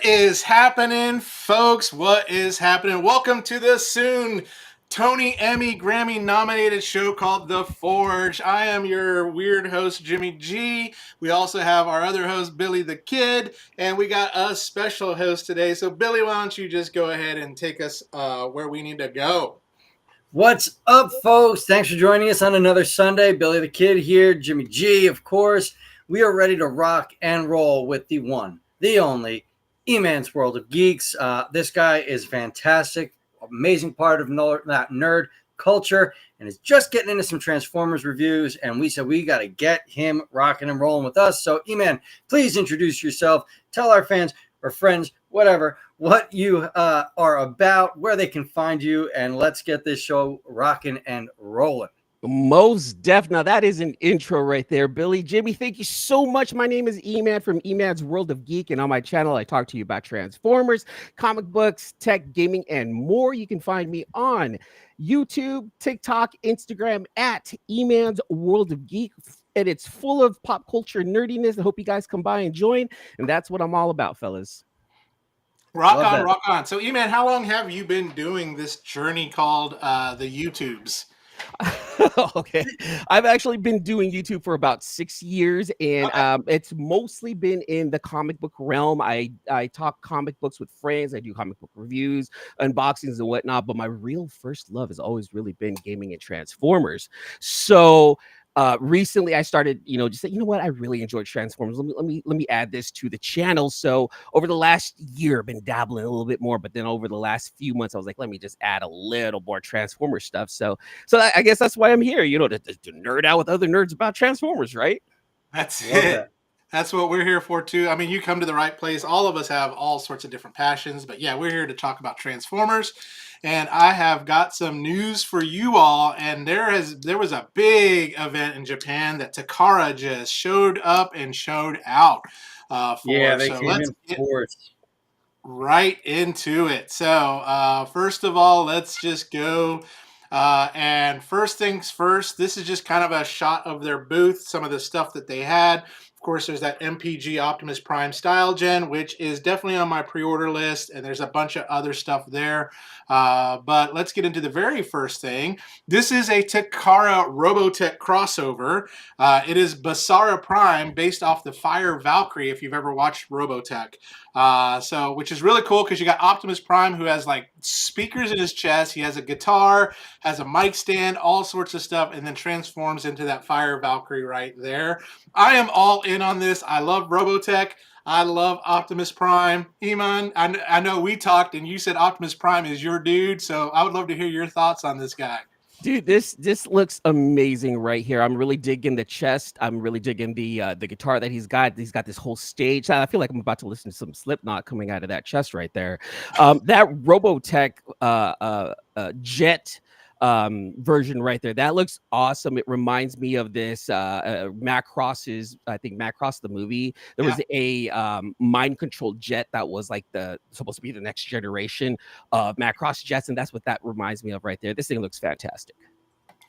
What is happening, folks? What is happening? Welcome to the soon Tony, Emmy, Grammy nominated show called The Forge. I am your weird host, Jimmy G. We also have our other host, Billy the Kid, and we got a special host today. So, Billy, why don't you just go ahead and take us where we need to go? What's up, folks? Thanks for joining us on another Sunday. Billy the Kid here, Jimmy G, of course. We are ready to rock and roll with the one, the only, Eman's World of Geeks. This guy is fantastic, amazing part of that nerd culture, and is just getting into some Transformers reviews, and we said we got to get him rocking and rolling with us. So, Eman, please introduce yourself. Tell our fans or friends, whatever, what you are about, where they can find you, and let's get this show rocking and rolling. Most def. Now that is an intro right there, Billy. Jimmy, thank you so much. My name is Eman from Eman's World of Geek, and on my channel, I talk to you about Transformers, comic books, tech, gaming, and more. You can find me on YouTube, TikTok, Instagram at Eman's World of Geek. And it's full of pop culture nerdiness. I hope you guys come by and join. And that's what I'm all about, fellas. Rock on, rock on. So, Eman, how long have you been doing this journey called the YouTubes? Okay, I've actually been doing YouTube for about 6 years, and it's mostly been in the comic book realm. I talk comic books with friends. I do comic book reviews, unboxings, and whatnot. But my real first love has always really been gaming and Transformers. So recently I started, just say, you know what, I really enjoyed Transformers. Let me add this to the channel. So over the last year, I've been dabbling a little bit more, but then over the last few months, I was like, let me just add a little more Transformers stuff. So I guess that's why I'm here, to nerd out with other nerds about Transformers, right? That's it. That's what we're here for, too. I mean, you come to the right place. All of us have all sorts of different passions. But, yeah, we're here to talk about Transformers. And I have got some news for you all. And there was a big event in Japan that Takara just showed up and showed out for. Yeah, they came in force. Right into it. So, first of all, let's just go. And first things first, this is just kind of a shot of their booth, some of the stuff that they had. Of course, there's that MPG Optimus Prime Style Gen, which is definitely on my pre-order list, and there's a bunch of other stuff there. But let's get into the very first thing. This is a Takara Robotech crossover. It is Basara Prime, based off the Fire Valkyrie, if you've ever watched Robotech. Which is really cool because you got Optimus Prime, who has like speakers in his chest. He has a guitar, has a mic stand, all sorts of stuff, and then transforms into that Fire Valkyrie right there. I am all in on this. I love Robotech. I love Optimus Prime. Eman, I know we talked and you said Optimus Prime is your dude, so I would love to hear your thoughts on this guy. Dude, this looks amazing right here. I'm really digging the chest. I'm really digging the guitar that he's got. He's got this whole stage. I feel like I'm about to listen to some Slipknot coming out of that chest right there. That Robotech jet version right there, that looks awesome. It reminds me of this Macross's, I think Macross the movie. There was a mind controlled jet that was like supposed to be the next generation of Macross jets, and that's what that reminds me of right there. This thing looks fantastic.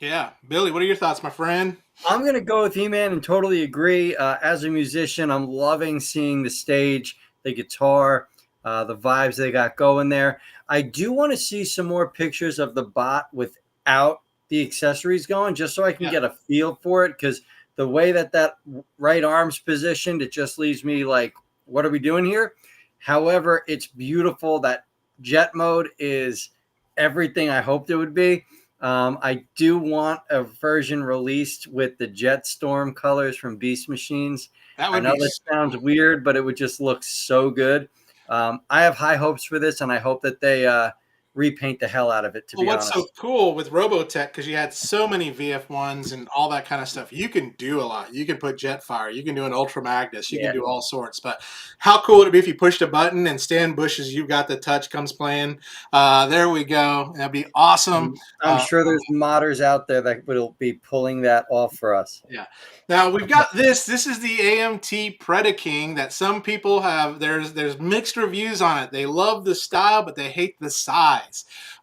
Yeah, Billy, what are your thoughts, my friend? I'm gonna go with Eman and totally agree. As a musician, I'm loving seeing the stage, the guitar, the vibes they got going there. I do want to see some more pictures of the bot without the accessories going, just so I can get a feel for it, because the way that right arm's positioned, it just leaves me like, what are we doing here? However, it's beautiful. That jet mode is everything I hoped it would be. I do want a version released with the Jetstorm colors from Beast Machines. I know that sounds weird, but it would just look so good. I have high hopes for this, and I hope that they repaint the hell out of it, to be honest. What's so cool with Robotech, because you had so many VF1s and all that kind of stuff, you can do a lot. You can put Jetfire, you can do an Ultra Magnus, you can do all sorts. But how cool would it be if you pushed a button and Stan Bush's "You've Got the Touch" comes playing? There we go. That'd be awesome. I'm sure there's modders out there that will be pulling that off for us. Yeah. Now we've got this. This is the AMT Predaking that some people have. There's mixed reviews on it. They love the style, but they hate the size.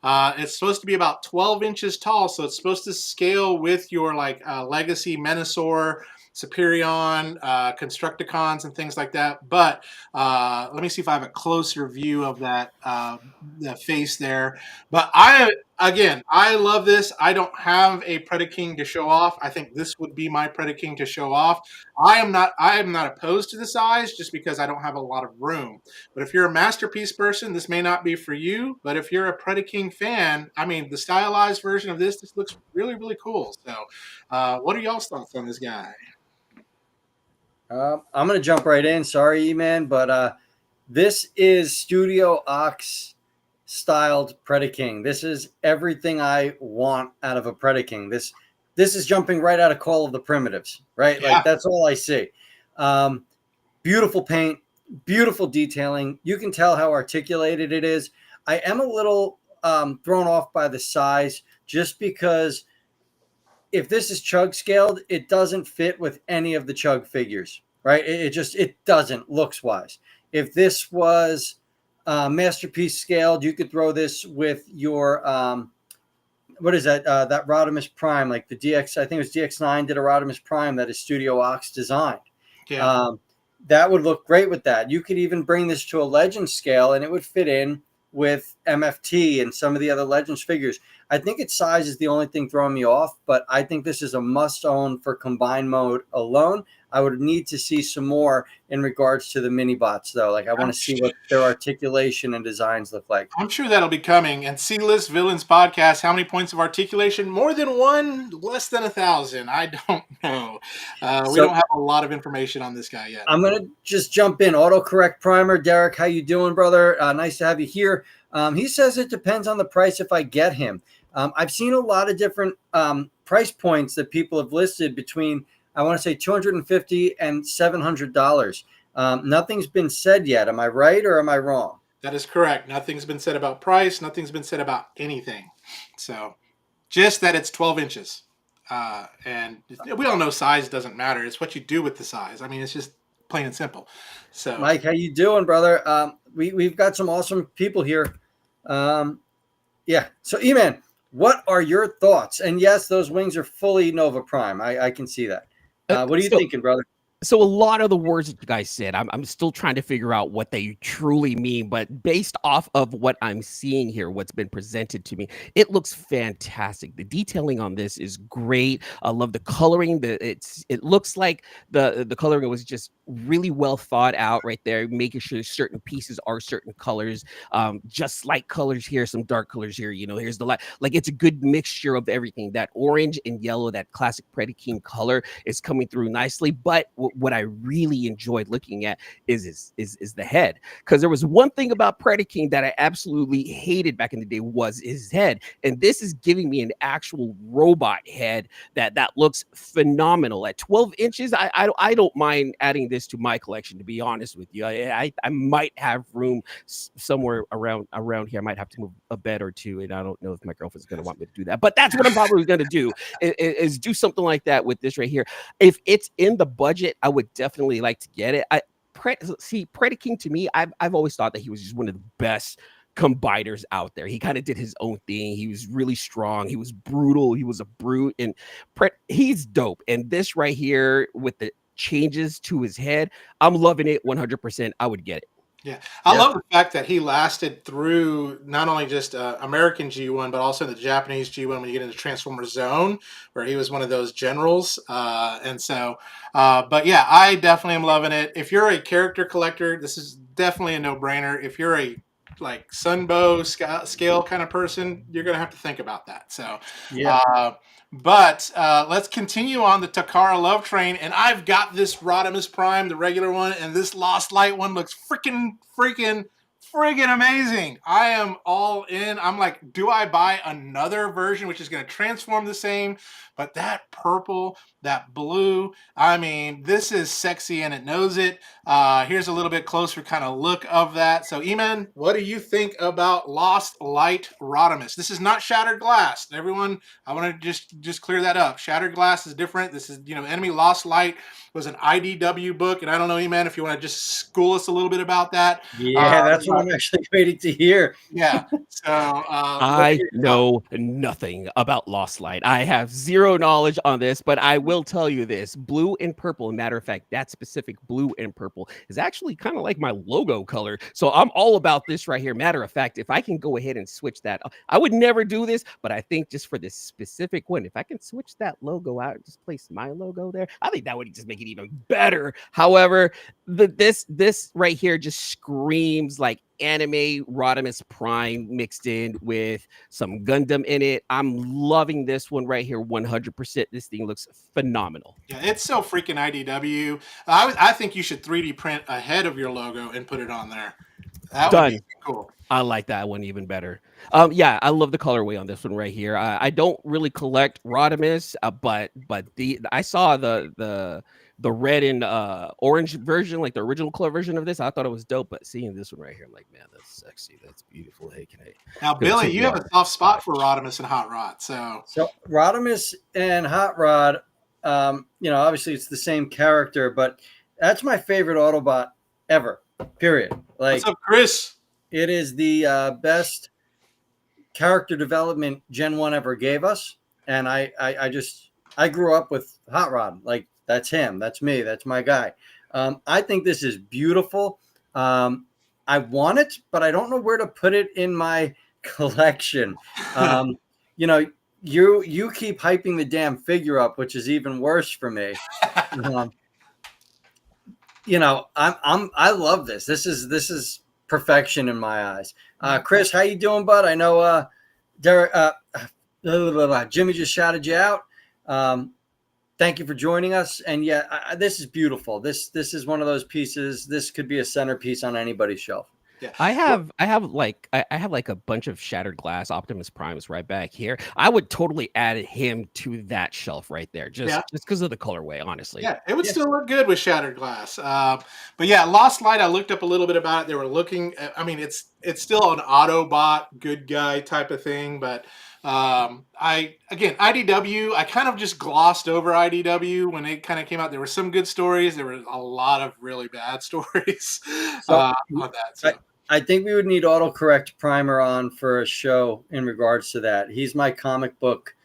It's supposed to be about 12 inches tall, so it's supposed to scale with your Legacy Menasor Superion, Constructicons, and things like that. But let me see if I have a closer view of that the face there. But I love this. I don't have a Predaking to show off. I think this would be my Predaking to show off. I am not opposed to the size just because I don't have a lot of room. But if you're a masterpiece person, this may not be for you. But if you're a Predaking fan, I mean, the stylized version of this looks really, really cool. So, what are y'all's thoughts on this guy? I'm going to jump right in. Sorry, E-Man, but this is Studio Ox styled Predaking. This is everything I want out of a Predaking. This is jumping right out of Call of the Primitives, right? Yeah. Like that's all I see. Beautiful paint, beautiful detailing. You can tell how articulated it is. I am a little thrown off by the size just because if this is chug scaled, it doesn't fit with any of the chug figures, right? It doesn't looks wise. If this was masterpiece scaled, you could throw this with your what is that? That Rodimus Prime, like the DX. I think it was DX9 did a Rodimus Prime that is Studio Ox designed. Yeah. That would look great with that. You could even bring this to a Legend scale, and it would fit in with MFT and some of the other Legends figures. I think its size is the only thing throwing me off, but I think this is a must-own for combined mode alone. I would need to see some more in regards to the mini bots, though. Like I want to see what their articulation and designs look like. I'm sure that'll be coming. And C-List Villains podcast, how many points of articulation? More than one, less than 1,000. I don't know. We don't have a lot of information on this guy yet. I'm going to just jump in. Autocorrect Primer. Derek, how you doing, brother? Nice to have you here. He says it depends on the price if I get him. I've seen a lot of different price points that people have listed between, I want to say, $250 and $700. Nothing's been said yet. Am I right or am I wrong? That is correct. Nothing's been said about price. Nothing's been said about anything. So just that it's 12 inches. And we all know size doesn't matter. It's what you do with the size. I mean, it's just plain and simple. So, Mike, how you doing, brother? We've got some awesome people here. Yeah. So, E-Man, what are your thoughts? And yes, those wings are fully Nova Prime. I can see that. What are you thinking, brother? So a lot of the words that you guys said, I'm still trying to figure out what they truly mean, but based off of what I'm seeing here, what's been presented to me, it looks fantastic. The detailing on this is great. I love the coloring. It looks like the coloring was just really well thought out right there, making sure certain pieces are certain colors, just light colors here, some dark colors here. You know, here's the light. Like it's a good mixture of everything. That orange and yellow, that classic Predaking color is coming through nicely, but what I really enjoyed looking at is the head, because there was one thing about Predaking that I absolutely hated back in the day was his head, and this is giving me an actual robot head that looks phenomenal at 12 inches. I don't mind adding this to my collection, to be honest with you. I might have room somewhere around here. I might have to move a bed or two, and I don't know if my girlfriend's going to want me to do that, but that's what I'm probably going to do is do something like that with this right here. If it's in the budget, I would definitely like to get it. Predaking to me, I've always thought that he was just one of the best combiners out there. He kind of did his own thing. He was really strong. He was brutal. He was a brute, and he's dope. And this right here with the changes to his head, I'm loving it 100%. I would get it. Yeah, I love the fact that he lasted through not only just American G1, but also the Japanese G1 when you get into Transformer Zone, where he was one of those generals. But yeah, I definitely am loving it. If you're a character collector, this is definitely a no-brainer. If you're a like Sunbow scale kind of person, you're going to have to think about that. So, yeah. But let's continue on the Takara Love Train, and I've got this Rodimus Prime, the regular one, and this Lost Light one looks freaking amazing. I am all in. I'm like, do I buy another version which is going to transform the same? But that purple, that blue, I mean, this is sexy and it knows it. Here's a little bit closer kind of look of that. So, Eman, what do you think about Lost Light Rodimus? This is not Shattered Glass. Everyone, I want to just clear that up. Shattered Glass is different. This is, Enemy Lost Light. was an IDW book, and I don't know, Eman, if you want to just school us a little bit about that. Yeah, that's what I'm actually waiting to hear. Yeah. So I know nothing about Lost Light. I have zero knowledge on this, but I will tell you this: blue and purple. Matter of fact, that specific blue and purple is actually kind of like my logo color. So I'm all about this right here. Matter of fact, if I can go ahead and switch that, I would never do this, but I think just for this specific one, if I can switch that logo out and just place my logo there, I think that would just make it even better. However, this right here just screams like anime Rodimus Prime mixed in with some Gundam in it. I'm loving this one right here 100%. This thing looks phenomenal. Yeah, it's so freaking IDW. I think you should 3D print ahead of your logo and put it on there. That would be cool. I like that one even better. Yeah, I love the colorway on this one right here. I don't really collect Rodimus, but I saw the red and orange version, like the original color version of this. I thought it was dope, but seeing this one right here, I'm like, man, that's sexy. That's beautiful. Hey, can I? Now, Billy, you have a soft spot for Rodimus and Hot Rod. So Rodimus and Hot Rod, obviously it's the same character, but that's my favorite Autobot ever. Period. Like, what's up, Chris? It is the best character development Gen 1 ever gave us. And I grew up with Hot Rod. Like, that's him. That's me. That's my guy. I think this is beautiful. I want it, but I don't know where to put it in my collection. You keep hyping the damn figure up, which is even worse for me. I love this. This is perfection in my eyes. Chris, how you doing, bud? I know Derek, Jimmy just shouted you out. Thank you for joining us. And yeah, this is beautiful. This is one of those pieces. This could be a centerpiece on anybody's shelf. Yeah. I have like a bunch of Shattered Glass Optimus Primes right back here. I would totally add him to that shelf right there, just because of the colorway, honestly. Yeah, it would still look good with Shattered Glass. But yeah, Lost Light, I looked up a little bit about it. They were looking, I mean, it's still an Autobot good guy type of thing, but IDW, I kind of just glossed over IDW when it kind of came out. There were some good stories. There were a lot of really bad stories on that. So. I think we would need autocorrect Primer on for a show in regards to that. He's my comic book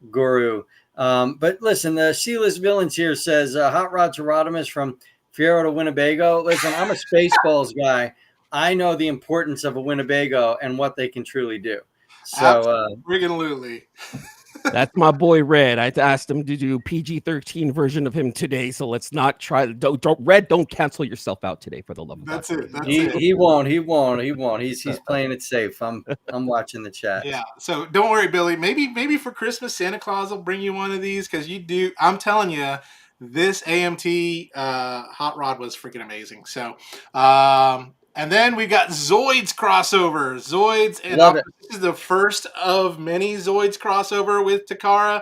guru. But listen, the C-list villains here says Hot Rod to Rodimus from Fierro to Winnebago. Listen, I'm a Spaceballs guy. I know the importance of a Winnebago and what they can truly do. So, absolutely. That's my boy Red. I asked him to do PG-13 version of him today, so let's not try. Don't cancel yourself out today for the love of God. That's it. He won't. He's playing it safe. I'm watching the chat. Yeah. So don't worry, Billy. Maybe for Christmas, Santa Claus will bring you one of these because you do. I'm telling you, this AMT Hot Rod was freaking amazing. So. And then we got Zoids crossover. Zoids, and this is the first of many Zoids crossover with Takara.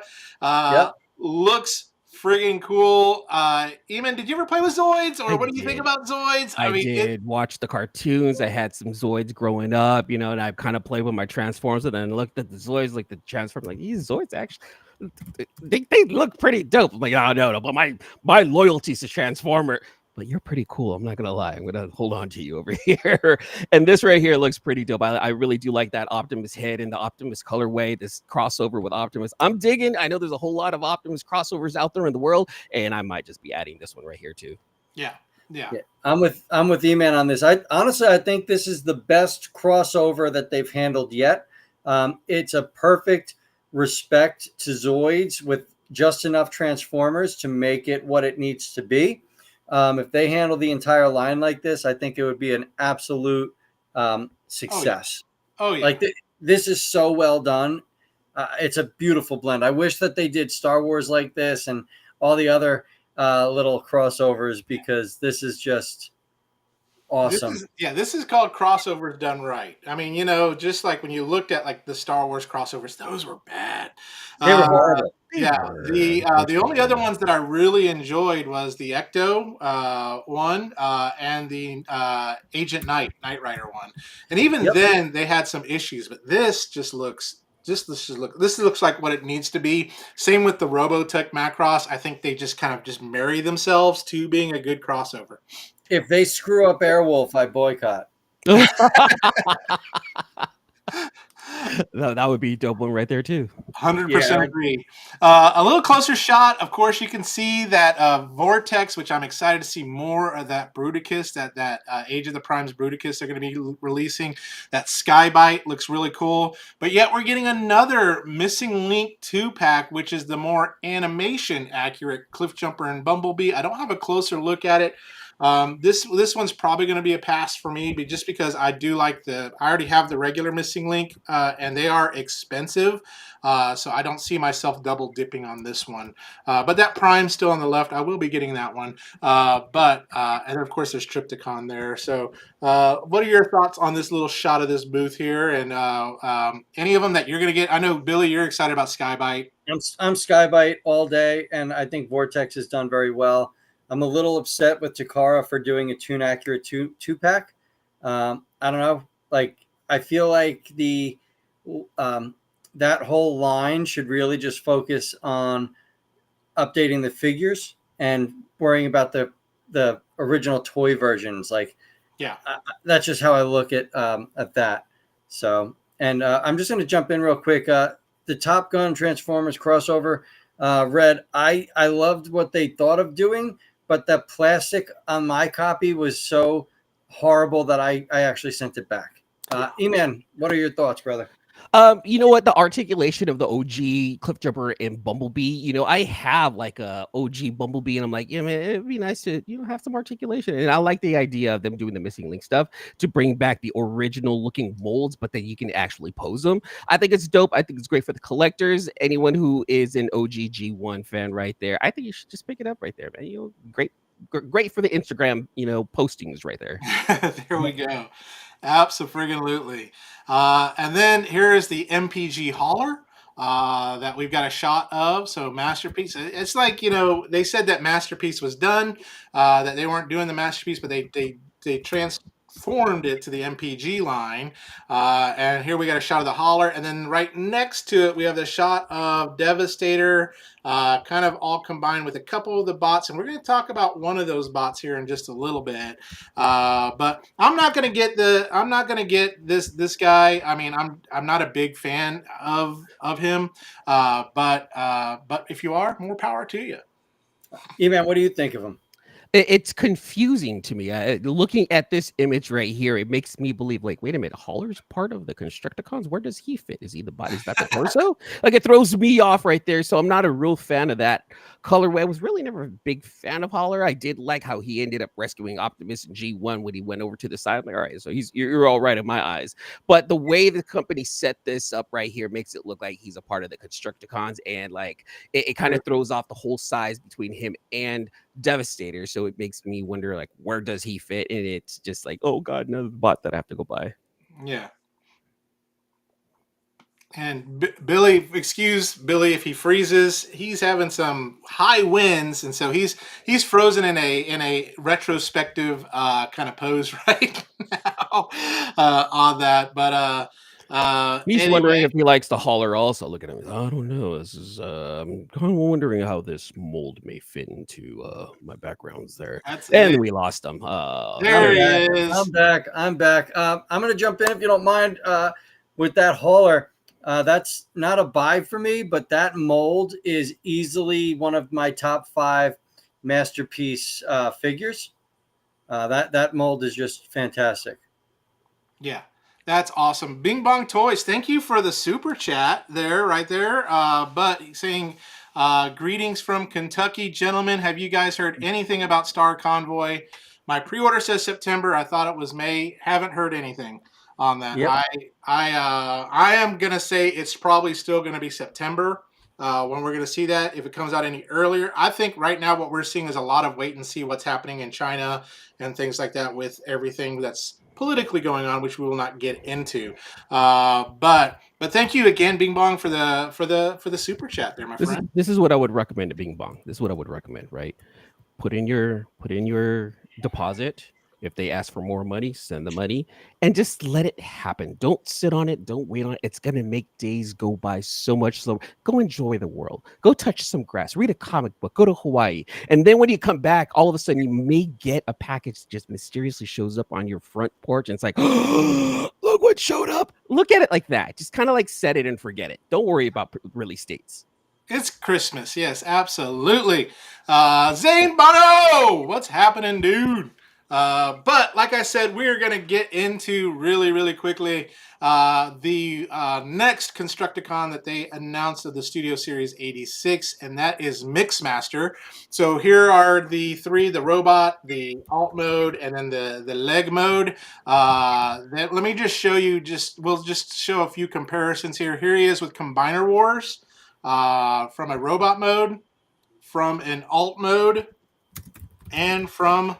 Looks friggin' cool. Eman, did you ever play with Zoids, or what do you think about Zoids? I did watch the cartoons. I had some Zoids growing up, and I've kind of played with my Transformers, and then looked at the Zoids, like the Transformers, like these Zoids actually. They look pretty dope. I'm like, oh no, but my loyalty to Transformer. But you're pretty cool. I'm not going to lie. I'm going to hold on to you over here. And this right here looks pretty dope. I really do like that Optimus head and the Optimus colorway, this crossover with Optimus. I'm digging. I know there's a whole lot of Optimus crossovers out there in the world, and I might just be adding this one right here too. Yeah. I'm with Eman on this. I think this is the best crossover that they've handled yet. It's a perfect respect to Zoids with just enough Transformers to make it what it needs to be. If they handle the entire line like this, I think it would be an absolute success. Oh yeah. Like this is so well done. It's a beautiful blend. I wish that they did Star Wars like this and all the other little crossovers because this is just awesome. This is called crossovers done right. I mean, just like when you looked at like the Star Wars crossovers, those were bad. They were horrible. Yeah, the only other ones that I really enjoyed was the Ecto one and the Agent Knight Rider one, and even then they had some issues. But this just looks This looks like what it needs to be. Same with the Robotech Macross. I think they just kind of just marry themselves to being a good crossover. If they screw up Airwolf, I boycott. That would be a dope one right there too. 100% Yeah. agree. A little closer shot, of course, you can see that Vortex, which I'm excited to see more of that Bruticus, that Age of the Primes Bruticus they're going to be releasing. That Skybite looks really cool. But yet we're getting another Missing Link 2-pack, which is the more animation accurate Cliffjumper and Bumblebee. I don't have a closer look at it. This one's probably going to be a pass for me, but just because I do like I already have the regular Missing Link, and they are expensive, so I don't see myself double dipping on this one. But that Prime's still on the left. I will be getting that one. And of course there's Triptychon there. So what are your thoughts on this little shot of this booth here, and any of them that you're going to get? I know Billy, you're excited about Skybite. I'm Skybite all day, and I think Vortex has done very well. I'm a little upset with Takara for doing a Toon Accurate two pack. I don't know. Like, I feel like that whole line should really just focus on updating the figures and worrying about the original toy versions. Like, Yeah, that's just how I look at that. So, and I'm just going to jump in real quick. The Top Gun Transformers crossover, Red. I loved what they thought of doing, but the plastic on my copy was so horrible that I actually sent it back. Eman, what are your thoughts, brother? You know what? The articulation of the OG Cliffjumper and Bumblebee. You know, I have like a OG Bumblebee, and I'm like, yeah, man, it'd be nice to have some articulation. And I like the idea of them doing the Missing Link stuff to bring back the original looking molds, but then you can actually pose them. I think it's dope. I think it's great for the collectors. Anyone who is an OG G1 fan, right there, I think you should just pick it up right there, man. Great for the Instagram, postings right there. there we go. Absolutely. And then here is the MPG hauler that we've got a shot of. So Masterpiece. It's like, they said that Masterpiece was done, that they weren't doing the Masterpiece, but they transformed it to the MPG line. And here we got a shot of the hauler. And then right next to it, we have the shot of Devastator, kind of all combined with a couple of the bots. And we're going to talk about one of those bots here in just a little bit. But I'm not going to get this guy. I mean, I'm not a big fan of him. But if you are, more power to you. Eman, what do you think of him? It's confusing to me. Looking at this image right here, it makes me believe, like, wait a minute, Hauler's part of the Constructicons. Where does he fit? Is he the body? Is that the torso? Like, it throws me off right there. So I'm not a real fan of that colorway. I was really never a big fan of Hauler. I did like how he ended up rescuing Optimus and G1 when he went over to the side. I'm like, all right, so you're all right in my eyes. But the way the company set this up right here makes it look like he's a part of the Constructicons, and like it kind of throws off the whole size between him and Devastator. So it makes me wonder, like, where does he fit? And it's just like, oh god, another bot that I have to go buy. Yeah. And Billy, excuse Billy if he freezes. He's having some high winds, and so he's frozen in a retrospective kind of pose right now on that. But He's anyway, wondering if he likes the Hauler also. Look at him. I don't know. This is I'm kind of wondering how this mold may fit into my backgrounds there. that's And it. we lost him. There he I'm is. back. I'm back. I'm going to jump in if you don't mind with that hauler. That's not a buy for me, but that mold is easily one of my top 5 masterpiece figures. That mold is just fantastic. Yeah. That's awesome. Bing Bong Toys, thank you for the super chat there, right there. But saying, greetings from Kentucky, gentlemen. Have you guys heard anything about Star Convoy? My pre-order says September. I thought it was May. Haven't heard anything on that. Yep. I am gonna say it's probably still gonna be September when we're gonna see that. If it comes out any earlier, I think right now what we're seeing is a lot of wait and see what's happening in China and things like that with everything that's politically going on, which we will not get into. But thank you again, Bing Bong, for the super chat there, my friend. This is what I would recommend to Bing Bong. This is what I would recommend, right? Put in your deposit. If they ask for more money, send the money and just let it happen. Don't sit on it. Don't wait on it. It's going to make days go by so much slower. Go enjoy the world. Go touch some grass. Read a comic book. Go to Hawaii. And then when you come back, all of a sudden you may get a package that just mysteriously shows up on your front porch. And it's like, look what showed up. Look at it like that. Just kind of like set it and forget it. Don't worry about release dates. It's Christmas. Yes, absolutely. Zane Bono, what's happening, dude? But like I said, we're going to get into really quickly the next Constructicon that they announced of the Studio Series 86, and that is Mixmaster. So here are the three, the robot, the alt mode, and then the leg mode. Let me just show you, we'll just show a few comparisons here. Here he is with Combiner Wars. From a robot mode, from an alt mode, and from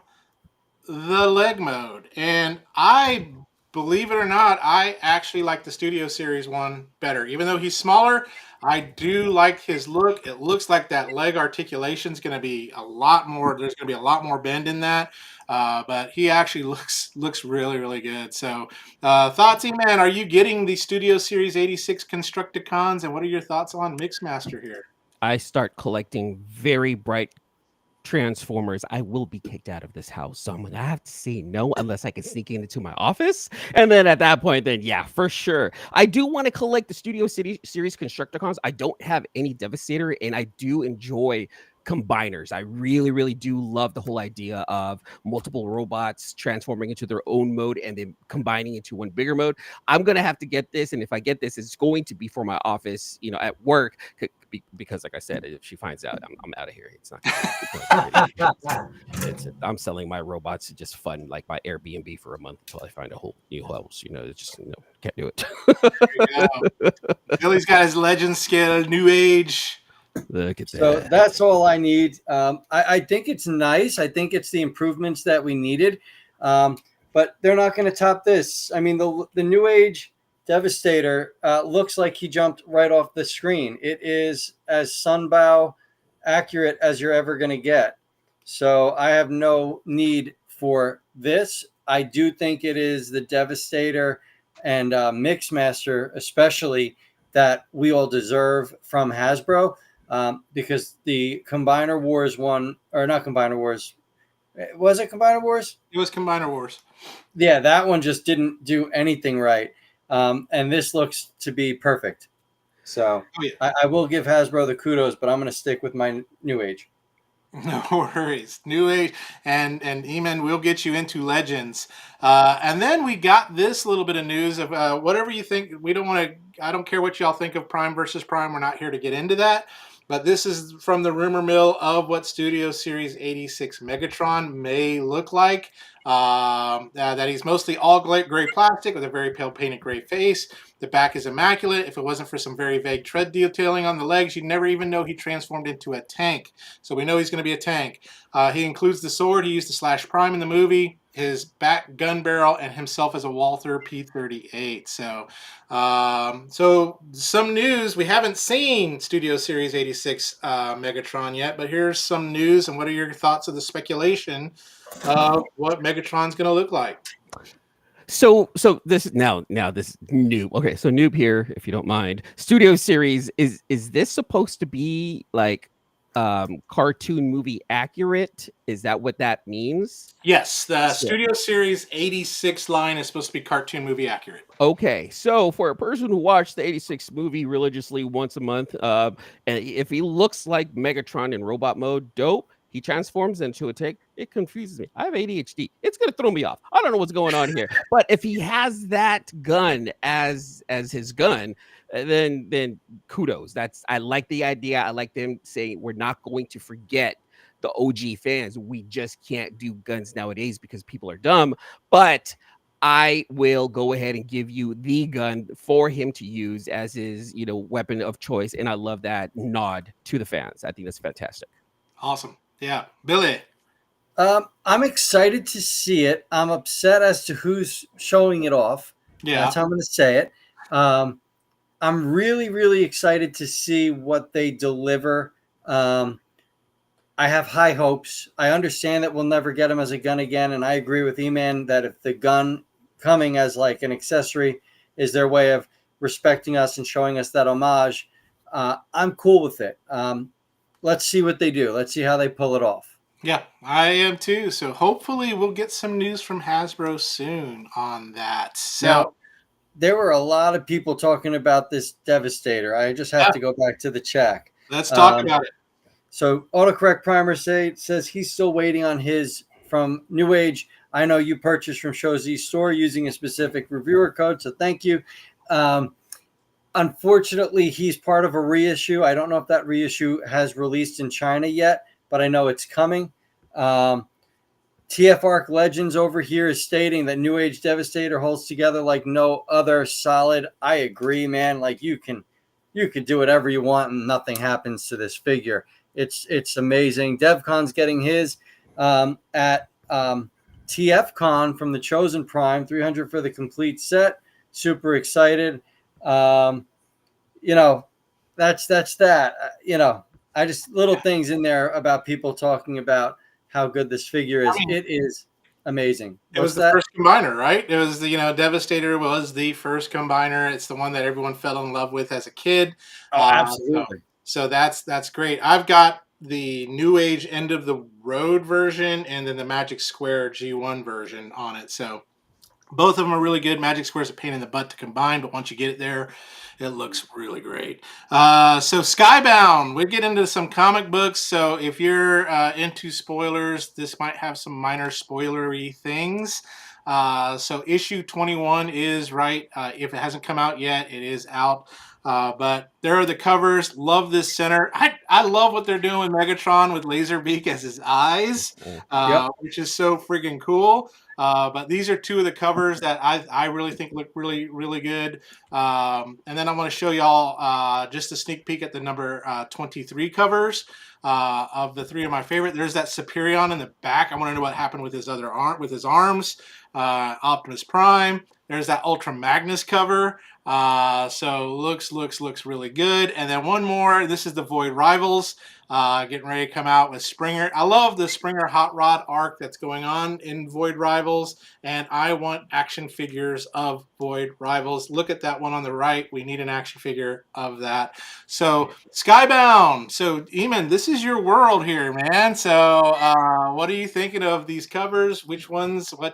the leg mode. And I, believe it or not, I actually like the Studio Series one better. Even though he's smaller, I do like his look. It looks like that leg articulation is going to be a lot more. There's going to be a lot more bend in that. But he actually looks really good. So thoughts, Eman, are you getting the Studio Series 86 Constructicons? And what are your thoughts on Mixmaster here? I start collecting very bright Transformers, I will be kicked out of this house. So I'm gonna have to say no unless I can sneak into my office. And then at that point, then yeah, for sure. I do want to collect the Studio Series Constructicons. I don't have any Devastator, and I do enjoy combiners. I really do love the whole idea of multiple robots transforming into their own mode and then combining into one bigger mode. I'm gonna have to get this, and if I get this, it's going to be for my office, at work, because like I said, if she finds out, I'm out of here. It's not. I'm selling my robots to just fund like my Airbnb for a month until I find a whole new house. It's just can't do it. There you go. Billy's got his legend scale, new age. Look at So that. that's all I need. I think it's nice. I think it's the improvements that we needed, but they're not going to top this. I mean, the New Age Devastator looks like he jumped right off the screen. It is as Sunbow accurate as you're ever going to get. So I have no need for this. I do think it is the Devastator and Mixmaster, especially, that we all deserve from Hasbro. Because the Combiner Wars one, or not Combiner Wars, was it Combiner Wars? It was Combiner Wars. Yeah, that one just didn't do anything right. And this looks to be perfect. So I will give Hasbro the kudos, but I'm going to stick with my New Age. No worries. New Age. And Eman, we'll get you into Legends. And then we got this little bit of news of whatever you think. I don't care what y'all think of Prime versus Prime. We're not here to get into that. But this is from the rumor mill of what Studio Series 86 Megatron may look like. That he's mostly all gray plastic with a very pale painted gray face. The back is immaculate. If it wasn't for some very vague tread detailing on the legs, you'd never even know he transformed into a tank. So we know he's going to be a tank. He includes the sword he used to slash Prime in the movie, his back gun barrel, and himself as a Walther P-38. So some news. We haven't seen Studio Series 86 Megatron yet, but here's some news. And what are your thoughts of the speculation of what Megatron's going to look like? So this now this noob. Okay, so noob here, if you don't mind. Studio Series, is this supposed to be like cartoon movie accurate? Is that what that means? Yes, the Studio Series 86 line is supposed to be cartoon movie accurate. Okay, so for a person who watched the 86 movie religiously once a month, and if he looks like Megatron in robot mode, dope. He transforms into a tank. It confuses me. I have ADHD. It's gonna throw me off. I don't know what's going on here. But if he has that gun as his gun, then kudos. I like the idea. I like them saying we're not going to forget the OG fans. We just can't do guns nowadays because people are dumb. But I will go ahead and give you the gun for him to use as his, weapon of choice. And I love that nod to the fans. I think that's fantastic. Awesome. Yeah. Billy. I'm excited to see it. I'm upset as to who's showing it off. Yeah. That's how I'm going to say it. I'm really excited to see what they deliver. I have high hopes. I understand that we'll never get him as a gun again, and I agree with Eman that if the gun coming as like an accessory is their way of respecting us and showing us that homage, I'm cool with it. Let's see what they do. Let's see how they pull it off. Yeah, I am too. So hopefully we'll get some news from Hasbro soon on that. So Now, there were a lot of people talking about this Devastator. I just have yeah, to go back to the chat. let's talk Um, about it. so autocorrect primer says he's still waiting on his from New Age. I know you purchased from Show's store using a specific reviewer code, so thank you. Um, Unfortunately, he's part of a reissue. I don't know if that reissue has released in China yet, but I know it's coming. TF Arc Legends over here is stating that New Age Devastator holds together like no other. Solid. I agree, man. Like you can do whatever you want and nothing happens to this figure. It's amazing. DevCon's getting his at TFCon from the Chosen Prime, 300 for the complete set. Super excited. Um, you know, that's that. I just little things in there about people talking about how good this figure I is. mean, It is amazing. it was What's the that? first combiner, right? It was the Devastator was the first combiner. It's the one that everyone fell in love with as a kid. Oh, So absolutely. that's great. I've got the New Age end of the road version and then the Magic Square G1 version on it. So both of them are really good. Magic Square is a pain in the butt to combine, but once you get it there, it looks really great. So Skybound, we get into some comic books. So if you're into spoilers, this might have some minor spoilery things. So issue 21 is right. If it hasn't come out yet, it is out. But there are the covers. Love this center. I love what they're doing with Megatron with Laserbeak as his eyes, Yep. which is so friggin' cool. But these are two of the covers that I really think look really, really good. And then I want to show y'all just a sneak peek at the number 23 covers of the three of my favorite. There's that Superion in the back. I want to know what happened with his other arm, with his arms. Optimus Prime. There's that Ultra Magnus cover. So looks really good. And then one more. This is the Void Rivals. Getting ready to come out with Springer. I love the Springer Hot Rod arc that's going on in Void Rivals, and I want action figures of Void Rivals. Look at that one on the right. We need an action figure of that. So Skybound. So Eman, this is your world here, man. So what are you thinking of these covers? Which ones? What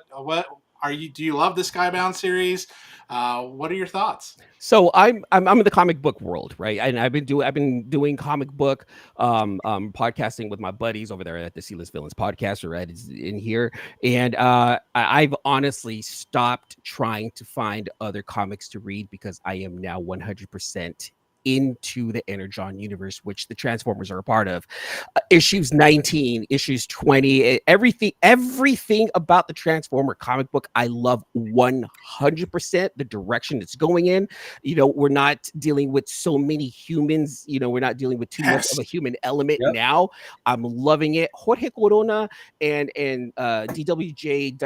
are you? Do you love the Skybound series? What are your thoughts? So I'm in the comic book world, right? And I've been doing comic book podcasting with my buddies over there at the C-List Villains podcast, or right is in here. And I've honestly stopped trying to find other comics to read because I am now 100% into the Energon universe, which the Transformers are a part of. Issues 19, issues 20, everything about the Transformer comic book, I love 100%. The direction it's going in. We're not dealing with so many humans. We're not dealing with too much of a human element Yep. now. I'm loving it. Jorge Corona and DWJ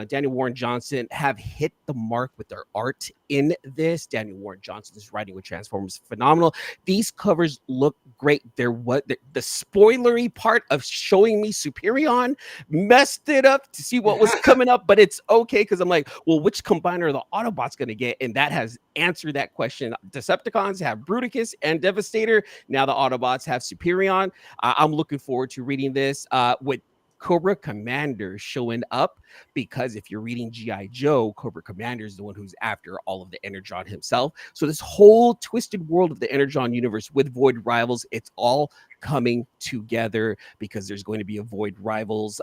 Daniel Warren Johnson have hit the mark with their art in this. Daniel Warren Johnson's writing with Transformers phenomenal. These covers look great. The spoilery part of showing me Superion messed it up to see what was coming up, but it's okay because I'm like, well, which combiner are the Autobots going to get? And that has answered that question. Decepticons have Bruticus and Devastator. Now the Autobots have Superion. I'm looking forward to reading this with Cobra Commander showing up, because if you're reading G.I. Joe, Cobra Commander is the one who's after all of the Energon himself. So this whole twisted world of the Energon universe with Void Rivals, it's all coming together because there's going to be a Void Rivals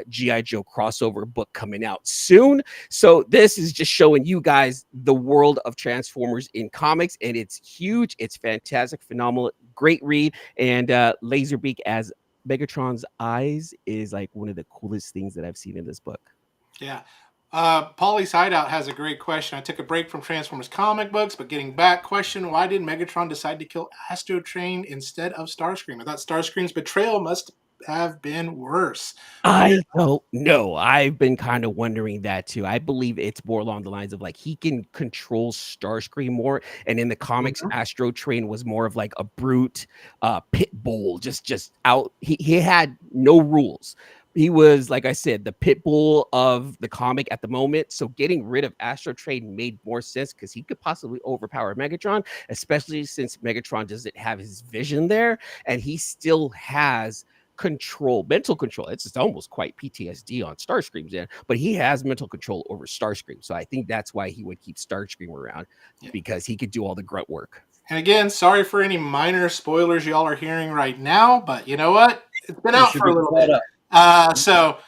G.I. Joe crossover book coming out soon. So this is just showing you guys the world of Transformers in comics, and it's huge. It's fantastic, phenomenal, great read. And Laserbeak as Megatron's eyes is like one of the coolest things that I've seen in this book. Yeah. Polly's Hideout has a great question. I took a break from Transformers comic books, but getting back, question, why did Megatron decide to kill Astro Train instead of Starscream? I thought Starscream's betrayal must have been worse? I don't know. I've been kind of wondering that too. I believe it's more along the lines of like he can control Starscream more, and in the comics, Mhm. Astro Train was more of like a brute pit bull, just out. He had no rules. He was, like I said, the pit bull of the comic at the moment. So getting rid of Astro Train made more sense because he could possibly overpower Megatron, especially since Megatron doesn't have his vision there, and he still has mental control. It's just almost quite PTSD on Starscream's end, but he has mental control over Starscream. So I think that's why he would keep Starscream around Yeah. because he could do all the grunt work. And again, sorry for any minor spoilers y'all are hearing right now, but you know what? It's been You out should for a be little caught bit. up.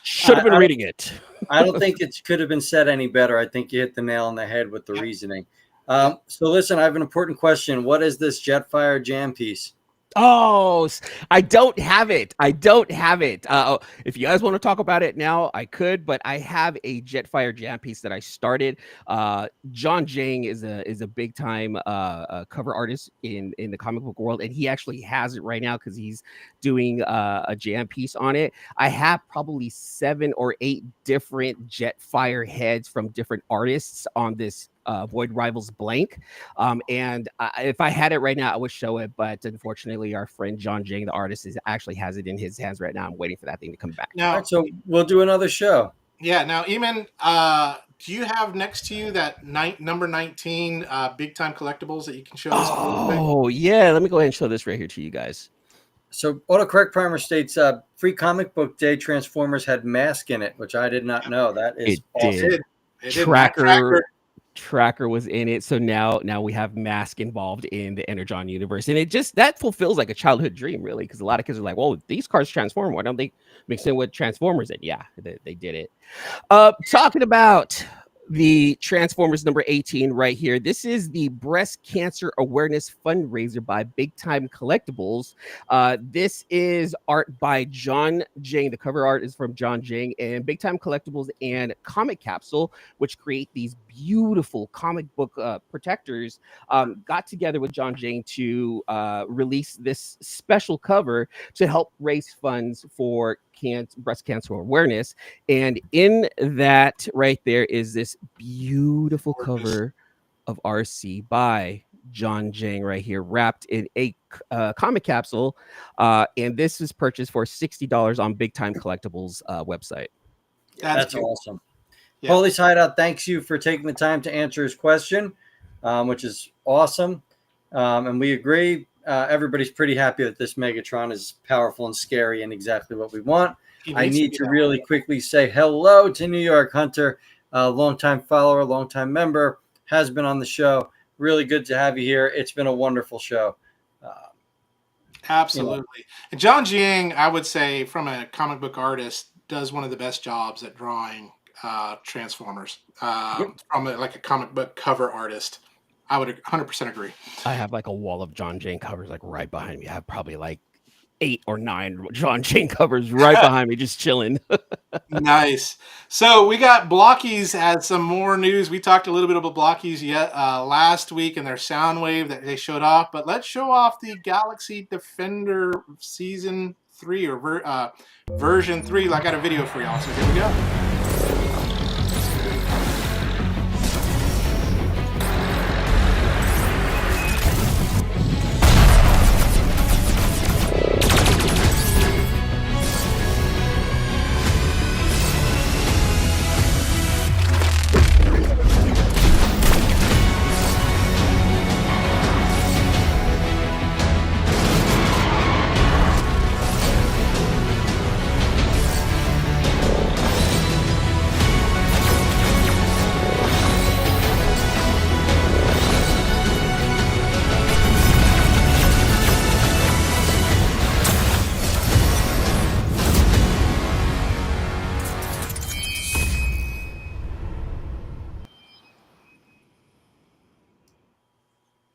Should have been I, reading it. I don't think it could have been said any better. I think you hit the nail on the head with the reasoning. Yeah. So listen, I have an important question. What is this Jetfire jam piece? Oh, I don't have it. I don't have it. If you guys want to talk about it now, I could, but I have a Jetfire jam piece that I started. John Jang is a big time cover artist in the comic book world, and he actually has it right now because he's doing a jam piece on it. I have probably 7 or 8 different Jetfire heads from different artists on this Void Rivals blank. And if I had it right now, I would show it. But unfortunately, our friend John Jang, the artist, actually has it in his hands right now. I'm waiting for that thing to come back. All Now, right, so we'll do another show. yeah. Now, Eamon, do you have next to you that number 19 big time collectibles that you can show this really quick? Oh, yeah. Let me go ahead and show this right here to you guys. So autocorrect primer states free comic book day Transformers had mask in it, which I did not know. That is It awesome. did. It did. Tracker was in it, so now we have Mask involved in the Energon universe, and it just that fulfills like a childhood dream, really, because a lot of kids are like, "Well, these cars transform. Why don't they mix in with Transformers?" And yeah, they did it. Talking about the Transformers number 18 right here. This is the breast cancer awareness fundraiser by Big Time Collectibles. This is art by John Jang. The cover art is from John Jang, and Big Time Collectibles and Comic Capsule, which create these beautiful comic book protectors, got together with John Jang to release this special cover to help raise funds for breast cancer awareness. And in that right there is this beautiful cover of RC by John Jang right here, wrapped in a comic capsule. And this is purchased for $60 on Big Time Collectibles website. That's awesome. Yeah. Police Hideout thanks you for taking the time to answer his question, which is awesome. And we agree. Everybody's pretty happy that this Megatron is powerful and scary and exactly what we want. I need to really quickly say hello to New York Hunter, a longtime follower, longtime member, has been on the show. Really good to have you here. It's been a wonderful show. Absolutely. And John Jiang, I would say, from a comic book artist, does one of the best jobs at drawing Transformers. From like a comic book cover artist, I would 100% agree. I have like a wall of John Jang covers like right behind me. I have probably like 8 or 9 John Jang covers right behind me, just chilling. Nice. So we got Blockies had some more news. We talked a little bit about Blockies last week and their Soundwave that they showed off, but let's show off the Galaxy Defender Season 3 or Version 3. I got a video for y'all, so here we go.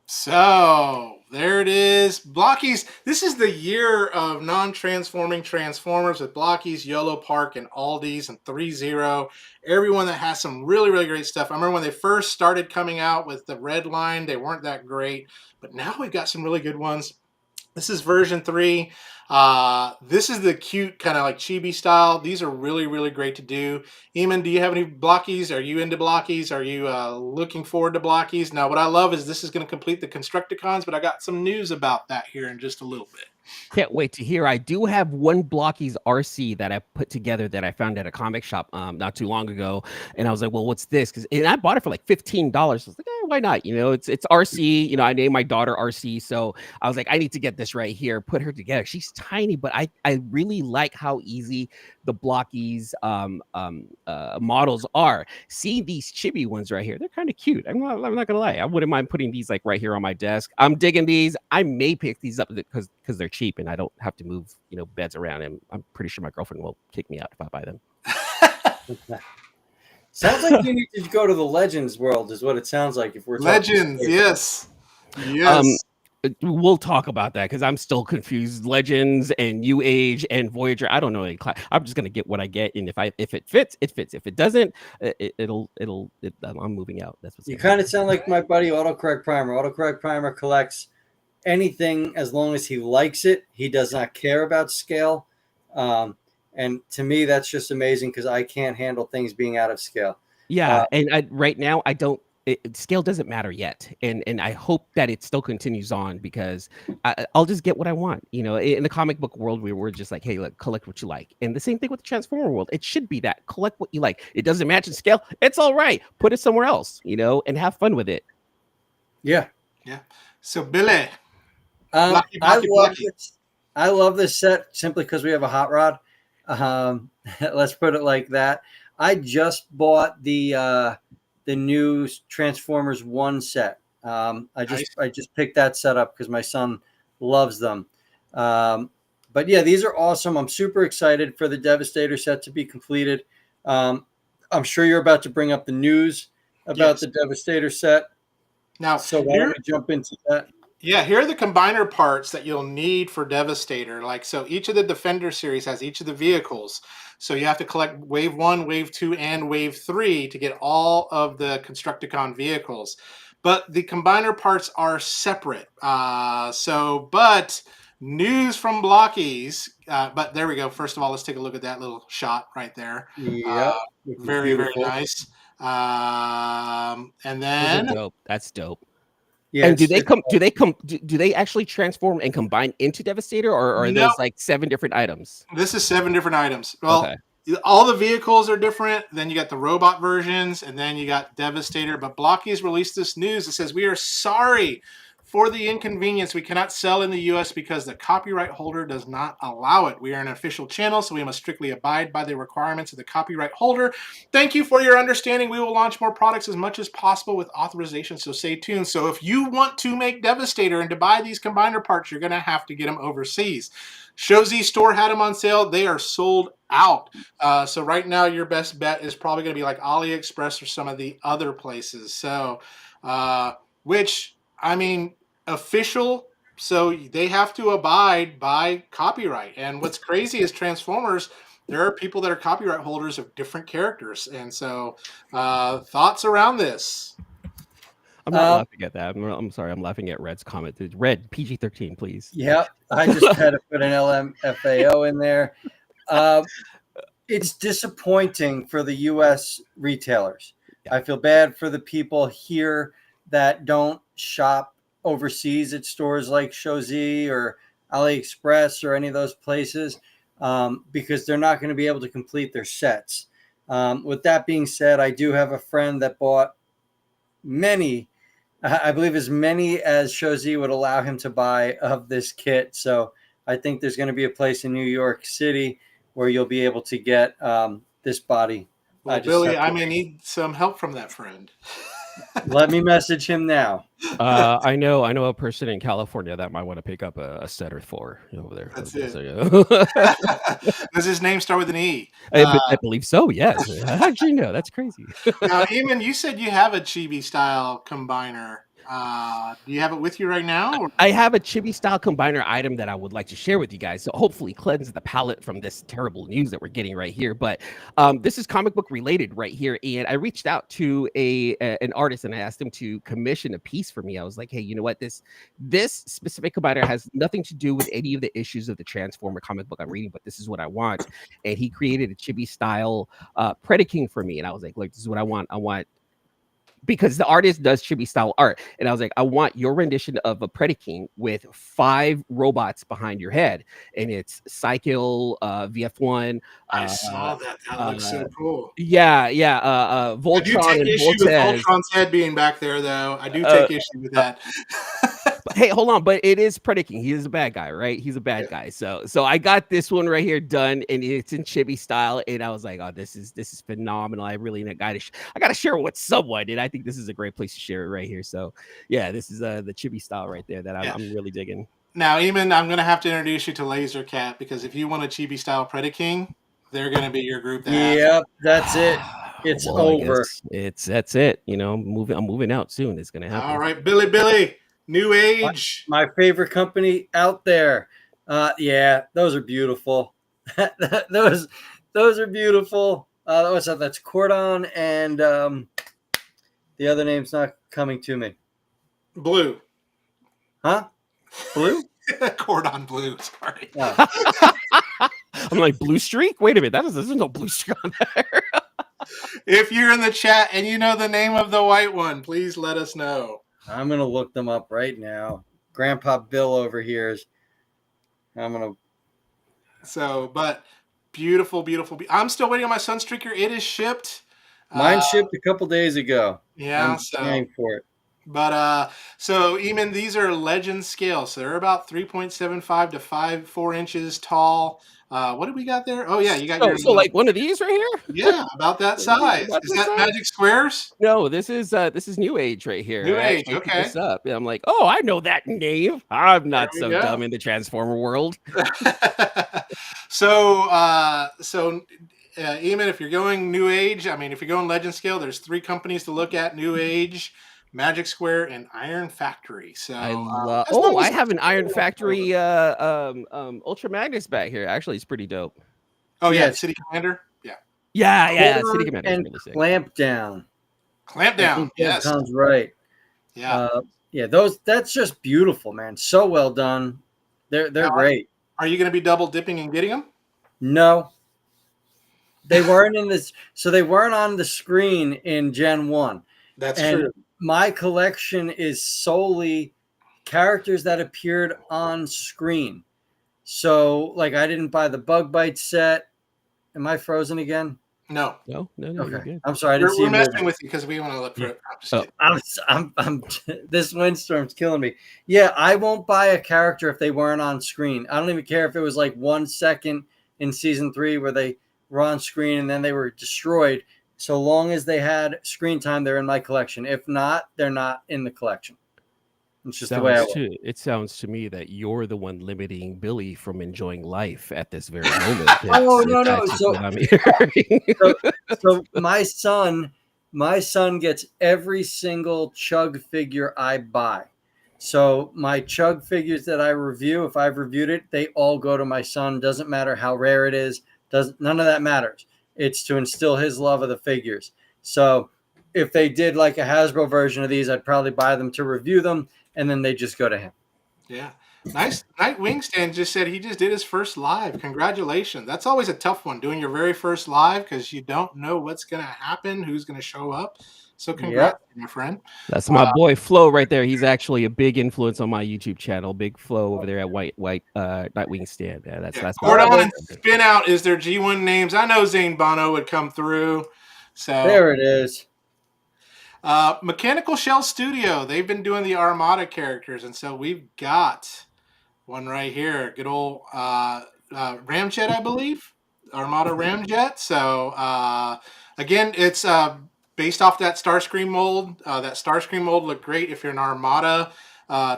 So there it is. Blockies. This is the year of non-transforming Transformers with Blockies, Yellow Park, and Aldi's and 3-0. Everyone that has some really, really great stuff. I remember when they first started coming out with the red line, they weren't that great. But now we've got some really good ones. This is version 3. This is the cute kind of like chibi style. These are really, really great to do. Eamon, do you have any blockies? Are you into blockies? Are you looking forward to blockies? Now, what I love is this is going to complete the Constructicons, but I got some news about that here in just a little bit. Can't wait to hear. I do have one Blockies RC that I put together that I found at a comic shop not too long ago, and I was like, "Well, what's this?" And I bought it for like $15. I was like, "Why not?" You know, it's RC. You know, I named my daughter RC, so I was like, "I need to get this right here." Put her together. She's tiny, but I really like how easy the Blockies models are. Seeing these chibi ones right here, they're kind of cute. I'm not gonna lie. I wouldn't mind putting these like right here on my desk. I'm digging these. I may pick these up because they're cheap and I don't have to move, beds around. And I'm pretty sure my girlfriend will kick me out if I buy them. Sounds like you need to go to the Legends world, is what it sounds like. If we're Legends, yes. We'll talk about that because I'm still confused. Legends and New Age and Voyager. I don't know any class. I'm just gonna get what I get, and if it fits, it fits. If it doesn't, I'm moving out. That's what's. You kind of sound like my buddy Autocorrect Primer. Autocorrect Primer collects anything as long as he likes it. He does not care about scale, and to me, that's just amazing because I can't handle things being out of scale. Yeah, and right now I don't. Scale doesn't matter yet, and I hope that it still continues on because I'll just get what I want. In the comic book world, we're just like, hey, look, collect what you like, and the same thing with the Transformer world. It should be that collect what you like. It doesn't match in scale. It's all right. Put it somewhere else, and have fun with it. Yeah. So Billy, I love this set simply because we have a hot rod. Let's put it like that. I just bought the new Transformers 1 set. I just picked that set up because my son loves them. But yeah, these are awesome. I'm super excited for the Devastator set to be completed. I'm sure you're about to bring up the news about the Devastator set. Now, so why don't we jump into that? Yeah, here are the combiner parts that you'll need for Devastator. So each of the Defender series has each of the vehicles. So you have to collect Wave 1, Wave 2, and Wave 3 to get all of the Constructicon vehicles. But the combiner parts are separate. But news from Blockies. But there we go. First of all, let's take a look at that little shot right there. Yeah, very, very nice. And then that's dope. Yeah, and do they actually transform and combine into Devastator, or are those like 7 different items? This is 7 different items. Well, all the vehicles are different. Then you got the robot versions, and then you got Devastator. But Blockies released this news that says, we are sorry for the inconvenience. We cannot sell in the U.S. because the copyright holder does not allow it. We are an official channel, so we must strictly abide by the requirements of the copyright holder. Thank you for your understanding. We will launch more products as much as possible with authorization, so stay tuned. So if you want to make Devastator and to buy these combiner parts, you're going to have to get them overseas. Shozi store had them on sale. They are sold out. So right now, your best bet is probably going to be like AliExpress or some of the other places. So, official, so they have to abide by copyright. And what's crazy is Transformers, there are people that are copyright holders of different characters. And so thoughts around this? I'm not laughing at that. I'm sorry. I'm laughing at Red's comment. Red, PG-13, please. Yeah, I just had to put an LMFAO in there. It's disappointing for the U.S. retailers. Yeah. I feel bad for the people here that don't shop overseas at stores like Shozi or AliExpress or any of those places because they're not going to be able to complete their sets. With that being said, I do have a friend that bought many, I believe as many as Shozi would allow him to buy of this kit. So I think there's going to be a place in New York City where you'll be able to get this body. Well, Billy, I may need some help from that friend. Let me message him now. I know a person in California that might want to pick up a set or 4 over there. That's it. So, yeah. Does his name start with an E? I believe so, yes. How'd you know? That's crazy. Now, Eamon, you said you have a chibi style combiner. Do you have it with you right now? Or? I have a chibi style combiner item that I would like to share with you guys. So hopefully cleanse the palate from this terrible news that we're getting right here. But this is comic book related right here. And I reached out to an artist and I asked him to commission a piece for me. I was like, hey, you know what? This specific combiner has nothing to do with any of the issues of the Transformer comic book I'm reading, but this is what I want. And he created a chibi style Predaking for me. And I was like, look, this is what I want. I want, because the artist does chibi style art. And I was like, I want your rendition of a Predaking with 5 robots behind your head. And it's Cycle, VF1. I saw that. That looks so cool. Yeah. Voltron I do take and issue with Voltez. Voltron's head being back there, though. I do take issue with that. Hey, hold on, but it is Predaking. He is a bad guy, right? He's a bad guy. So I got this one right here done, and it's in chibi style, and I was like, oh, this is phenomenal. I really got to share it with someone, and I think this is a great place to share it right here. So yeah, this is the chibi style right there that I'm really digging. Now, Eman, I'm going to have to introduce you to Laser Cat, because if you want a chibi style Predaking, they're going to be your group. Yep, that's it. It's over. That's it. You know, I'm moving out soon. It's gonna happen. All right, Billy, New Age. My favorite company out there. Yeah, those are beautiful. those are beautiful. What's that? That's Cordon, and the other name's not coming to me. Blue. Huh? Blue? Cordon Blue. Sorry. Oh. I'm like, blue streak? Wait a minute. There's no blue streak on there. If you're in the chat and you know the name of the white one, please let us know. I'm going to look them up right now. Grandpa Bill over here is. But beautiful. I'm still waiting on my Sunstreaker. It is shipped. Mine shipped a couple days ago. Yeah. I'm paying for it. But so Eman, these are legend scale. So they're about 3.75 to 4 inches tall. What did we got there? Oh yeah, you got your. So like one of these right here? Yeah, about that size. Is that Magic Squares? No, this is New Age right here. New Age, okay. This up. Yeah, I'm like, oh, I know that name. I'm not so dumb in the Transformer world. So Eman, if you're going New Age, I mean, if you're going Legend Scale, there's 3 companies to look at: New Age, Magic Square, and Iron Factory. So I have an Iron Factory Ultra Magnus back here. Actually, it's pretty dope. Oh yeah, City Commander. Yeah. City Commander and really sick. Clamp Down. Yes, sounds right. Yeah, that's just beautiful, man. So well done. They're great. Are you going to be double dipping and getting them? No. They weren't in this, so they weren't on the screen in Gen 1. That's true. My collection is solely characters that appeared on screen. So, like, I didn't buy the Bug Bite set. Am I frozen again? No. Okay. You're good. I'm sorry. I didn't see we're messing with you because we want to look for it. I'm this windstorm's killing me. Yeah, I won't buy a character if they weren't on screen. I don't even care if it was like 1 second in season 3 where they were on screen and then they were destroyed. So long as they had screen time, they're in my collection. If not, they're not in the collection. It's just the way it sounds to me that you're the one limiting Billy from enjoying life at this very moment. No. So I'm hearing. So my son gets every single Chug figure I buy. So my Chug figures that I review, if I've reviewed it, they all go to my son. Doesn't matter how rare it is. None of that matters. It's to instill his love of the figures. So if they did like a Hasbro version of these, I'd probably buy them to review them, and then they just go to him. Yeah. Nice. Night Wingstand just said he just did his first live. Congratulations. That's always a tough one, doing your very first live, because you don't know what's going to happen, who's going to show up. So congrats, my friend. That's my boy Flo right there. He's actually a big influence on my YouTube channel. Big Flo over there at White Nightwing Stand. Yeah, that's Cordon and Spin Out is their G1 names. I know Zane Bono would come through. So there it is. Mechanical Shell Studio. They've been doing the Armada characters, and so we've got one right here. Good old Ramjet, I believe. Armada Ramjet. So again, it's based off that Starscream mold. That Starscream mold looked great if you're an Armada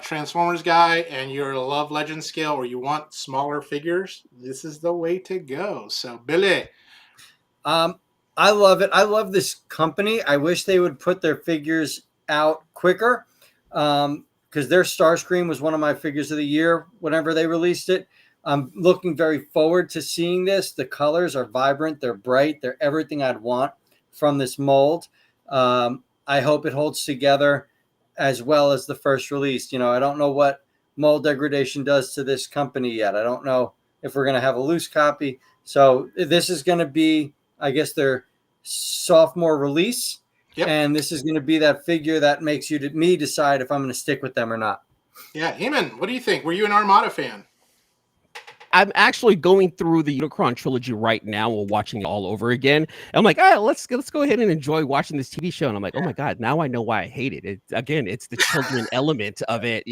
Transformers guy and you're a love Legend scale or you want smaller figures. This is the way to go. So, Billy. I love it. I love this company. I wish they would put their figures out quicker. because their Starscream was one of my figures of the year whenever they released it. I'm looking very forward to seeing this. The colors are vibrant, they're bright, they're everything I'd want from this mold. I hope it holds together as well as the first release. I don't know what mold degradation does to this company yet. I don't know if we're going to have a loose copy. So this is going to be, I guess, their sophomore release. Yep. And this is going to be that figure that makes me decide if I'm going to stick with them or not. Yeah, Eman, what do you think? Were you an Armada fan? I'm actually going through the Unicron trilogy right now while watching it all over again. And I'm like, let's go ahead and enjoy watching this TV show. And I'm like, oh my God, now I know why I hate it. It's the children element of it,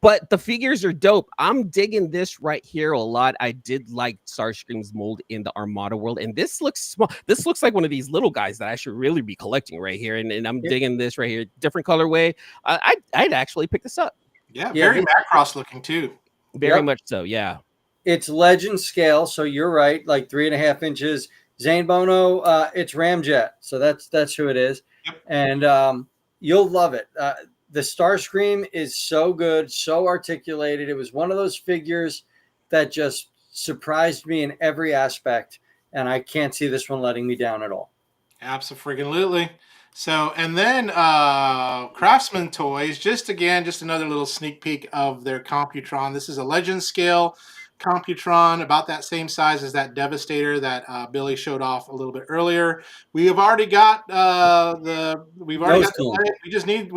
But the figures are dope. I'm digging this right here a lot. I did like Starscream's mold in the Armada world, and this looks small. This looks like one of these little guys that I should really be collecting right here. And I'm digging this right here, different colorway. I'd actually pick this up. Yeah, very Macross looking too. Very much so. Yeah. It's legend scale, so you're right, like 3.5 inches. Zane Bono, it's Ramjet, so that's who it is. Yep. And you'll love it. The Starscream is so good, so articulated. It was one of those figures that just surprised me in every aspect, and I can't see this one letting me down at all. Absolutely. So, and then Craftsman Toys, just another little sneak peek of their Computron. This is a legend scale Computron, about that same size as that Devastator that Billy showed off a little bit earlier. We have already got we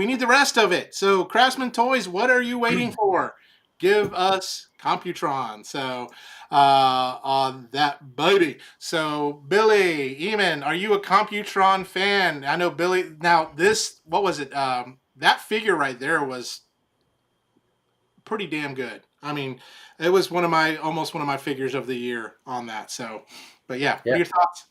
need the rest of it. So Craftsman Toys, what are you waiting for? Give us Computron. So on that buddy. So Billy, Eman, are you a Computron fan? I know Billy. Now this, what was it? That figure right there was pretty damn good. I mean, it was almost one of my figures of the year on that. So, but yeah, what are your thoughts?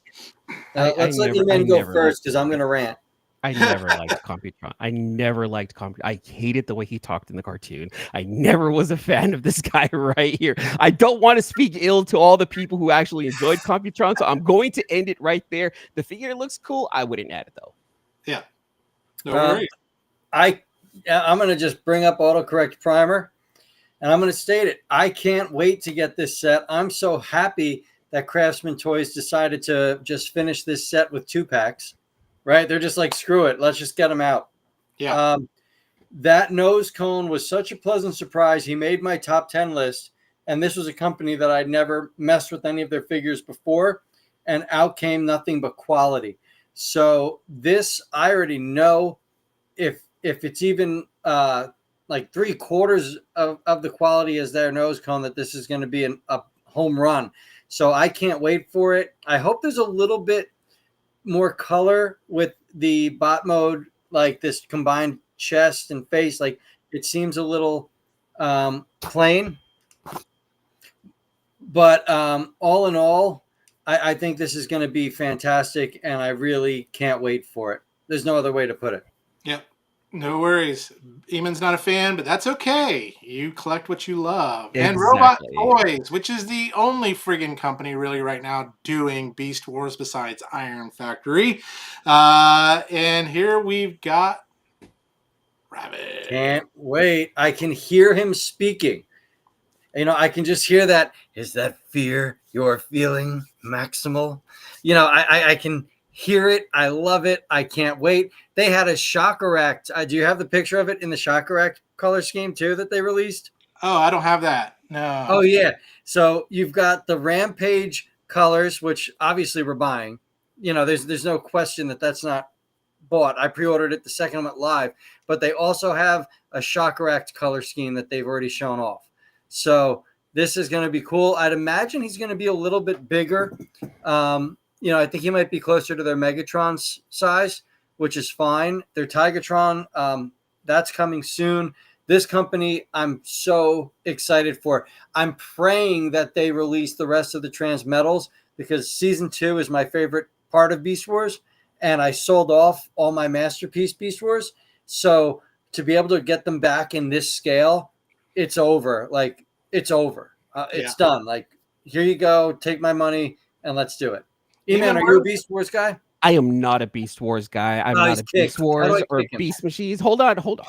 Let's let Eman go first because I'm going to rant. I never liked Computron. I never liked Computron. I hated the way he talked in the cartoon. I never was a fan of this guy right here. I don't want to speak ill to all the people who actually enjoyed Computron, so I'm going to end it right there. The figure looks cool. I wouldn't add it, though. Yeah. No worries. I'm going to just bring up autocorrect primer. And I'm going to state it. I can't wait to get this set. I'm so happy that Craftsman Toys decided to just finish this set with 2-packs, right? They're just like, screw it. Let's just get them out. Yeah. That nose cone was such a pleasant surprise. He made my top 10 list. And this was a company that I'd never messed with any of their figures before. And out came nothing but quality. So this, I already know if it's even like 3/4 of the quality as their nose cone, that this is going to be a home run. So I can't wait for it. I hope there's a little bit more color with the bot mode, like this combined chest and face. Like it seems a little plain. But all in all, I think this is going to be fantastic, and I really can't wait for it. There's no other way to put it. Yep. No worries. Eamon's not a fan, but that's okay. You collect what you love. Exactly. And Robot Toys, which is the only friggin' company really right now doing Beast Wars besides Iron Factory. And here we've got Rabbit. Can't wait. I can hear him speaking. I can just hear that. Is that fear you're feeling, Maximal? I can hear it. I love it. I can't wait. They had a Shocker Act. Do you have the picture of it in the Shocker Act color scheme too that they released? Oh, I don't have that. No. Oh, yeah. So you've got the Rampage colors, which obviously we're buying. There's no question that that's not bought. I pre-ordered it the second it went live. But they also have a Shocker Act color scheme that they've already shown off. So this is going to be cool. I'd imagine he's going to be a little bit bigger. I think he might be closer to their Megatron's size, which is fine. Their Tigatron, that's coming soon. This company, I'm so excited for. I'm praying that they release the rest of the Transmetals because season 2 is my favorite part of Beast Wars, and I sold off all my Masterpiece Beast Wars. So to be able to get them back in this scale, it's over. Like, it's over. It's done. Like, here you go. Take my money, and let's do it. Eman, are you a Beast Wars guy? I am not a Beast Wars guy. I'm Oh, not he's a Beast kicked. How do Wars I or kick him? Beast Machines. Hold on, hold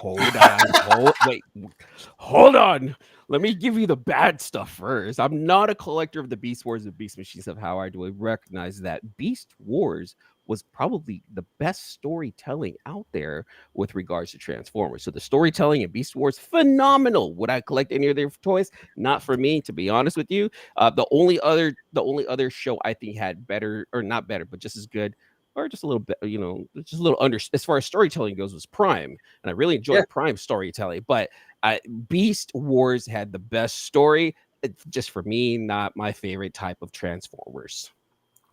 on. Let me give you the bad stuff first. I'm not a collector of the Beast Wars and Beast Machines of how I do. I recognize that Beast Wars was probably the best storytelling out there with regards to Transformers. So the storytelling in Beast Wars, phenomenal. Would I collect any of their toys? Not for me, to be honest with you. The only other show I think had better, or not better, but just as good, or just a little bit, just a little under, as far as storytelling goes, was Prime, and I really Yeah. enjoyed Prime storytelling. But Beast Wars had the best story. It's just for me, not my favorite type of Transformers.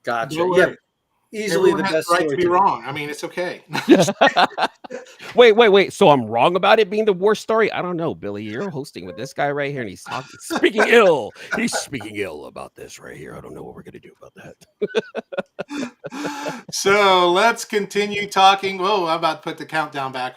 Gotcha. Don't Yeah, worry. easily Everyone the has best the right to be storytelling. wrong. I mean, it's okay. Wait. So I'm wrong about it being the worst story? I don't know, Billy. You're hosting with this guy right here, and he's talking, speaking ill. He's speaking ill about this right here. I don't know what we're gonna do about that. So let's continue talking. Whoa, I'm about to put the countdown back.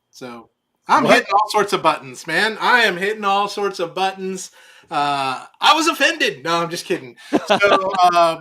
So I'm What? hitting all sorts of buttons, man. I am hitting all sorts of buttons. I was offended. No, I'm just kidding. So,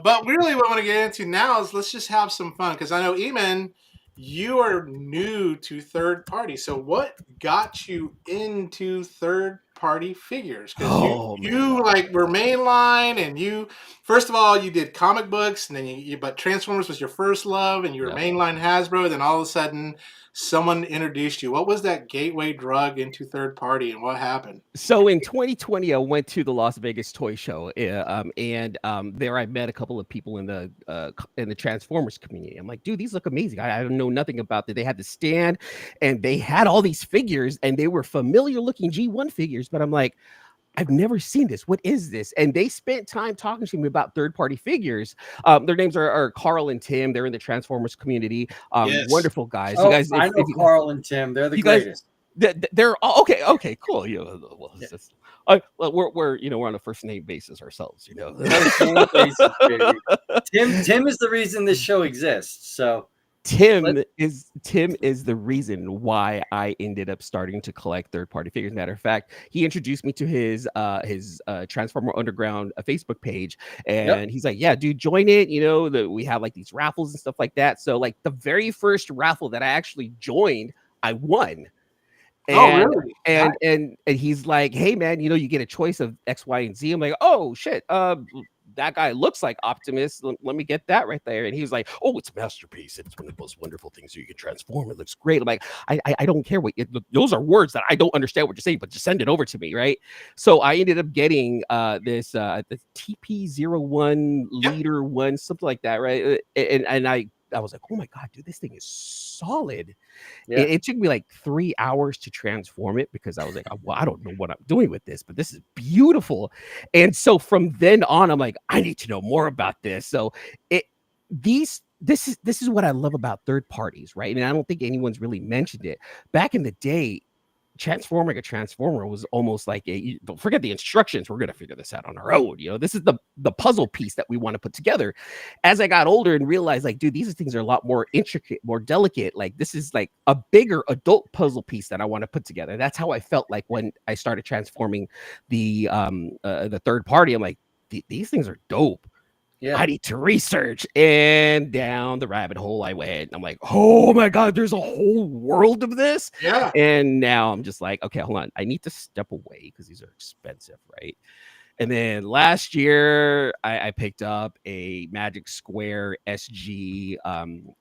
but really, what I want to get into now is let's just have some fun because I know, Eman, you are new to third party. So, what got you into third party figures? Because you Oh my you god. like were mainline, and you first of all you did comic books, and then but Transformers was your first love, and you were Yep. mainline Hasbro. Then all of a sudden someone introduced you. What was that gateway drug into third party, and what happened? So in 2020, I went to the Las Vegas Toy Show, and there I met a couple of people in the Transformers community. I'm like, dude, these look amazing. I know nothing about that. They had the stand, and they had all these figures, and they were familiar looking G1 figures. But I'm like, I've never seen this. What is this? And they spent time talking to me about third party figures. Their names are Carl and Tim. They're in the Transformers community. Yes. Wonderful guys. You Oh, guys, I know if Carl and Tim. They're the you guys greatest. they're okay. Okay, cool. Well, Yeah. it's just, well, we're we're on a first name basis ourselves. First name basis, baby. Tim is the reason this show exists. So let Tim is the reason why I ended up starting to collect third party figures. Matter of fact, he introduced me to his Transformer Underground Facebook page, yep. and he's like, "Yeah, dude, join it." We have like these raffles and stuff like that. So like the very first raffle that I actually joined, I won. Oh, And really? and he's like, "Hey man, you get a choice of X, Y, and Z." I'm like, "Oh shit, that guy looks like Optimus. Let me get that right there." And he was like, "Oh, it's masterpiece. It's one of the most wonderful things you can transform. It looks great." I'm like, I don't care those are words that I don't understand what you're saying, but just send it over to me, right? So I ended up getting the TP01 Yep. leader one, something like that, right? And I was like, "Oh my god, dude, this thing is solid." Yeah. It took me like 3 hours to transform it because I was like, well, I don't know what I'm doing with this, but this is beautiful. And so from then on, I'm like, I need to know more about this. So it this is what I love about third parties, right? And I don't think anyone's really mentioned it. Back in the day, transforming a transformer was almost like don't forget the instructions. We're gonna figure this out on our own. This is the puzzle piece that we want to put together. As I got older and realized, like, dude, these things are a lot more intricate, more delicate. Like, this is like a bigger adult puzzle piece that I want to put together. That's how I felt like when I started transforming the third party. I'm like, these things are dope. Yeah. I need to research. And down the rabbit hole I went. I'm like, oh my God, there's a whole world of this. Yeah. And now I'm just like, okay, hold on. I need to step away because these are expensive, right? And then last year, I picked up a Magic Square SGO1,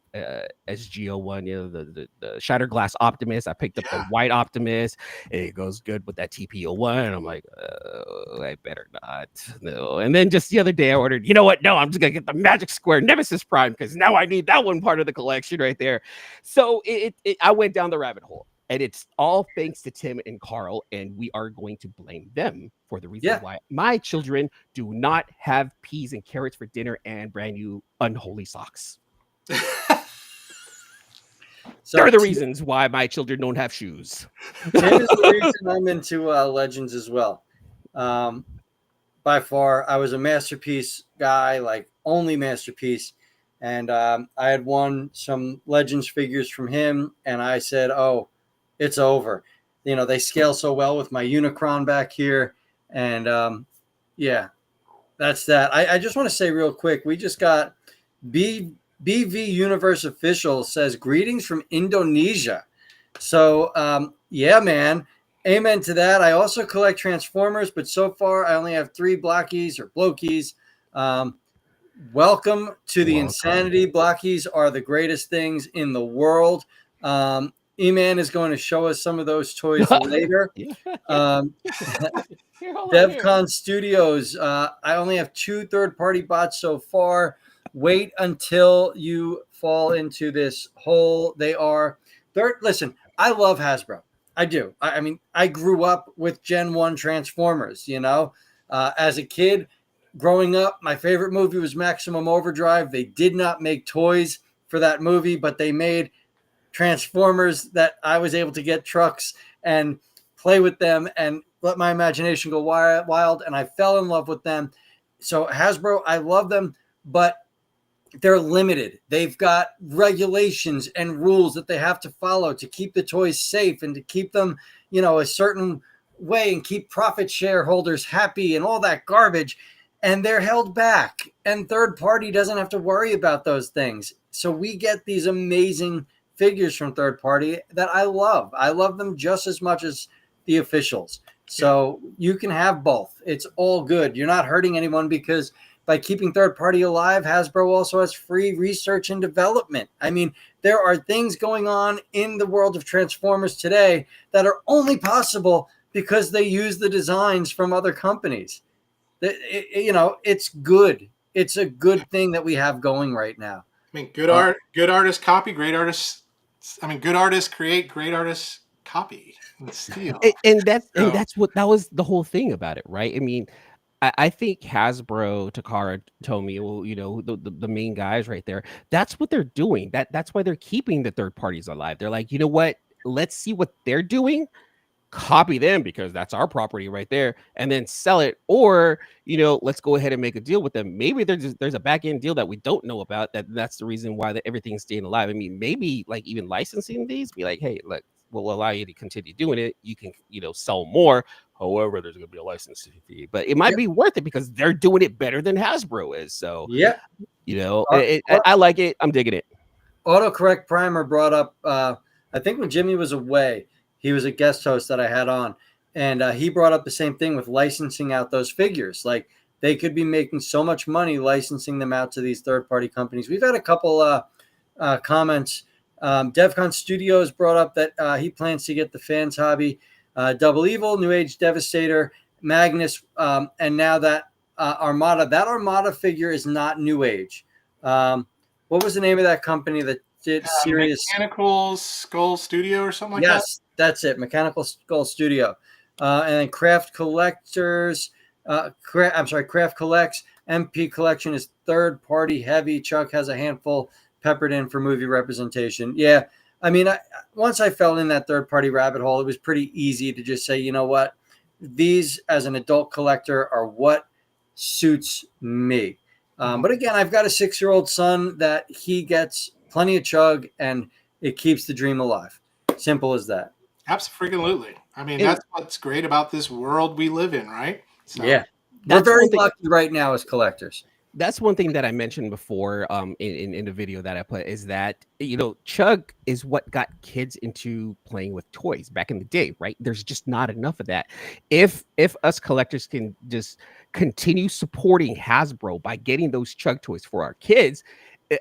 the Shattered Glass Optimus. I picked up the Yeah. White Optimus. And it goes good with that TP01. And I'm like, I better not. No. And then just the other day, I ordered, you know what? No, I'm just going to get the Magic Square Nemesis Prime because now I need that one part of the collection right there. So I went down the rabbit hole. And it's all thanks to Tim and Carl, and we are going to blame them for the reason why my children do not have peas and carrots for dinner and brand new unholy socks. So They're the reasons why my children don't have shoes. Tim is the reason I'm into Legends as well. By far, I was a Masterpiece guy, like only Masterpiece. And I had won some Legends figures from him, and I said, oh, it's over. They scale so well with my Unicron back here. And yeah, That's that. I just want to say real quick, we just got BV Universe Official says greetings from Indonesia. So yeah, man. Amen to that. I also collect Transformers, but so far I only have 3 Blockies or Blokies. Um, welcome to the insanity. Blockies are the greatest things in the world. Eman is going to show us some of those toys later. Um, Here, hold on, here. DevCon Studios. I only have 2 third-party bots so far. Wait until you fall into this hole. They are third. Listen, I love Hasbro. I do. I mean, I grew up with Gen 1 Transformers, you know. As a kid, growing up, my favorite movie was Maximum Overdrive. They did not make toys for that movie, but they made Transformers that I was able to get trucks and play with them and let my imagination go wild. And I fell in love with them. So Hasbro, I love them, but they're limited. They've got regulations and rules that they have to follow to keep the toys safe and to keep them, you know, a certain way and keep profit shareholders happy and all that garbage. And they're held back. And third party doesn't have to worry about those things. So we get these amazing figures from third party that I love. I love them just as much as the officials. So you can have both. It's all good. You're not hurting anyone because by keeping third party alive, Hasbro also has free research and development. I mean, there are things going on in the world of Transformers today that are only possible because they use the designs from other companies. You know, it's good. It's a good thing that we have going right now. I mean, good art, good artists copy, great artists. I mean, good artists create, great artists copy and steal. And that's what that was the whole thing about it, right? I mean, I think Hasbro, Takara, Tomy, well, you know, the main guys right there. That's what they're doing. That's why they're keeping the third parties alive. They're like, you know what? Let's see what they're doing. Copy them because that's our property right there, and then sell it. Or, you know, let's go ahead and make a deal with them. Maybe there's a back end deal that we don't know about. That's the reason why everything's staying alive. I mean, maybe like even licensing these, be like, hey, look, we'll allow you to continue doing it. You can, you know, sell more. However, there's going to be a licensing fee, but it might be worth it because they're doing it better than Hasbro is. So, yeah, you know, I like it. I'm digging it. Autocorrect Primer brought up, I think when Jimmy was away, he was a guest host that I had on, and he brought up the same thing with licensing out those figures. Like they could be making so much money licensing them out to these third-party companies. We've had a couple comments. DevCon Studios brought up that he plans to get the fans hobby, Double Evil, New Age Devastator, Magnus, and now that Armada. That Armada figure is not New Age. What was the name of that company that did serious Mechanical Skull Studio or something like that? Yes, that's it. Mechanical Skull Studio. And then Craft Collectors. Craft Collects. MP Collection is third party heavy. Chuck has a handful peppered in for movie representation. Yeah. I mean, once I fell in that third party rabbit hole, it was pretty easy to just say, you know what? These, as an adult collector, are what suits me. But again, I've got a 6-year-old son that he gets plenty of chug and it keeps the dream alive. Simple as that. Absolutely. I mean, that's what's great about this world we live in, right? So. Yeah. We're very lucky right now as collectors. That's one thing that I mentioned before in the video that I put is that, you know, chug is what got kids into playing with toys back in the day, right? There's just not enough of that. If us collectors can just continue supporting Hasbro by getting those chug toys for our kids,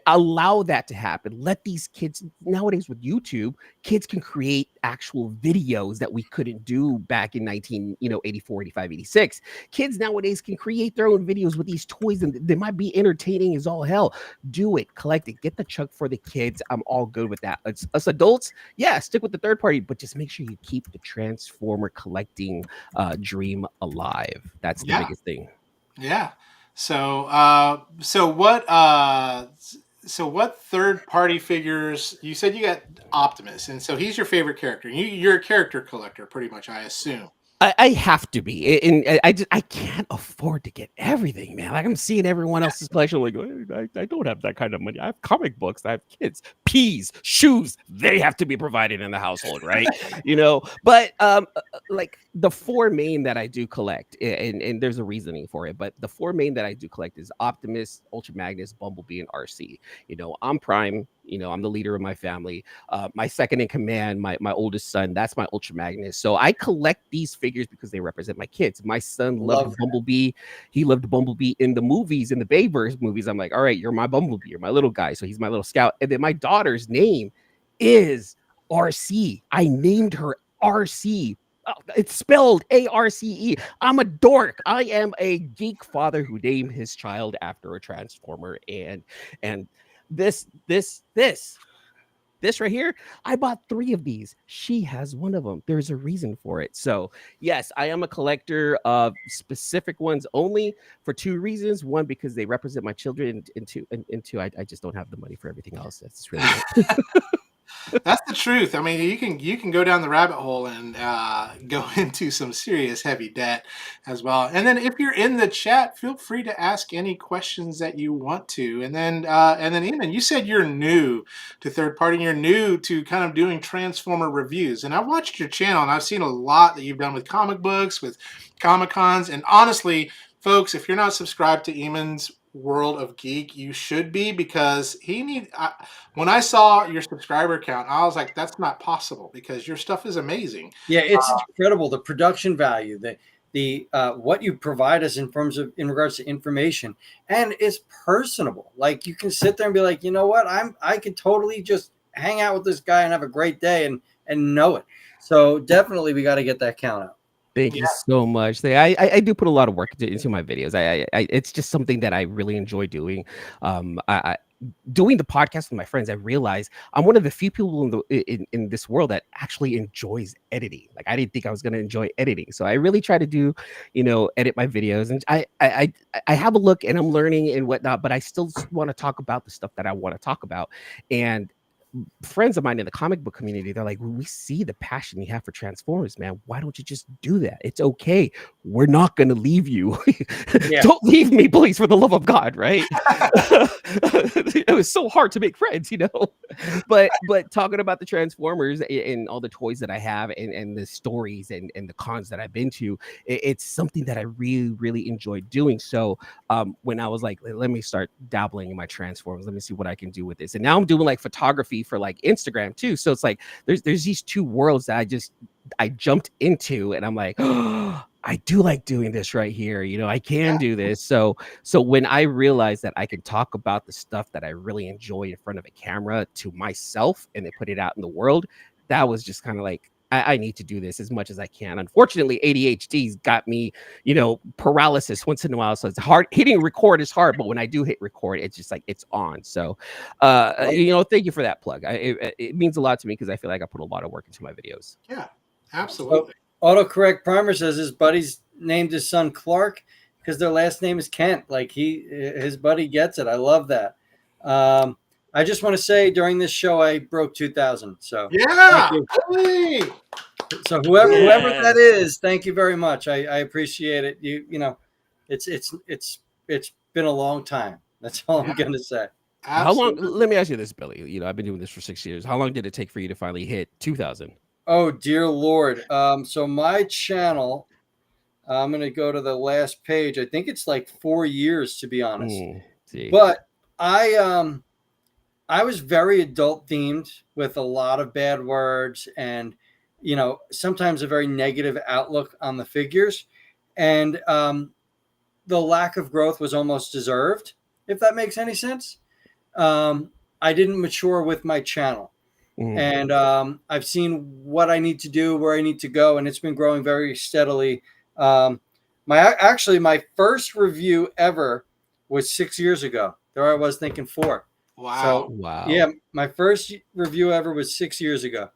allow that to happen. Let these kids nowadays with YouTube, kids can create actual videos that we couldn't do back in 84, 85, 86. Kids nowadays can create their own videos with these toys and they might be entertaining as all hell. Do it, collect it, get the chug for the kids. I'm all good with that. Us adults, yeah, stick with the third party, but just make sure you keep the Transformer collecting dream alive. That's the biggest thing. Yeah. So what third party figures? You said you got Optimus, and so he's your favorite character. You're a character collector, pretty much, I assume. I have to be, and I can't afford to get everything, man. Like I'm seeing everyone else's collection, like I don't have that kind of money. I have comic books, I have kids. keys, shoes, they have to be provided in the household, right? But like the four main that I do collect, and there's a reasoning for it, but the four main that I do collect is Optimus, Ultra Magnus, Bumblebee, and RC. I'm Prime. I'm the leader of my family. My second in command, my oldest son, that's my Ultra Magnus. So I collect these figures because they represent my kids. My son loved Bumblebee. He loved Bumblebee in the movies, in the Bayverse movies. I'm like, all right, you're my Bumblebee, you're my little guy. So he's my little scout. And then my daughter's name is RC. I named her RC. It's spelled ARCE. I'm a dork. I am a geek father who named his child after a transformer. And this right here, I bought 3 of these. She has one of them. There's a reason for it. So yes, I am a collector of specific ones only for 2 reasons. One, because they represent my children, and two, I just don't have the money for everything else. That's really it. That's the truth. I mean, you can go down the rabbit hole and go into some serious heavy debt as well. And then if you're in the chat, feel free to ask any questions that you want to. And then Eman, you said you're new to third party. And you're new to kind of doing Transformer reviews. And I watched your channel, and I've seen a lot that you've done with comic books, with Comic Cons. And honestly, folks, if you're not subscribed to Eman's World of Geek, you should be, because when I saw your subscriber count, I was like, that's not possible, because your stuff is amazing. Yeah, it's incredible, the production value, the what you provide us in regards to information, and it's personable. Like, you can sit there and be like, you know what, I could totally just hang out with this guy and have a great day and know it. So definitely we got to get that count out. Thank you so much. I do put a lot of work into my videos. I it's just something that I really enjoy doing. I doing the podcast with my friends, I realized I'm one of the few people in this world that actually enjoys editing. Like, I didn't think I was going to enjoy editing, so I really try to do, edit my videos, and I have a look, and I'm learning and whatnot, but I still want to talk about the stuff that I want to talk about. And friends of mine in the comic book community, they're like, we see the passion you have for Transformers, man. Why don't you just do that? It's okay. We're not going to leave you. Yeah. Don't leave me, please, for the love of God, right? It was so hard to make friends, but talking about the Transformers and all the toys that I have, and the stories and the cons that I've been to, it's something that I really, really enjoy doing. So when I was like, let me start dabbling in my Transformers, let me see what I can do with this. And now I'm doing like photography for like Instagram too. So it's like there's these 2 worlds that I jumped into, and I'm like, oh, I do like doing this right here. I can do this. So when I realized that I could talk about the stuff that I really enjoy in front of a camera to myself and then put it out in the world, that was just kind of like, I need to do this as much as I can. Unfortunately, ADHD's got me, paralysis once in a while. So it's hard. Hitting record is hard, but when I do hit record, it's just like, it's on. So, thank you for that plug. It means a lot to me, because I feel like I put a lot of work into my videos. Yeah, absolutely. So, Autocorrect Primer says his buddy's named his son Clark because their last name is Kent. Like, his buddy gets it. I love that. I just want to say, during this show, I broke 2,000. So yeah. So whoever that is, thank you very much. I appreciate it. It's been a long time. That's all I'm gonna say. Absolutely. How long? Let me ask you this, Billy. I've been doing this for 6 years. How long did it take for you to finally hit 2,000? Oh, dear Lord. So my channel, I'm gonna go to the last page. I think it's like 4 years, to be honest. But I was very adult themed, with a lot of bad words and, sometimes a very negative outlook on the figures. And the lack of growth was almost deserved, if that makes any sense. I didn't mature with my channel. And I've seen what I need to do, where I need to go, and it's been growing very steadily. My first review ever was 6 years ago. There I was thinking 4. Wow. So, wow. Yeah, my first review ever was 6 years ago.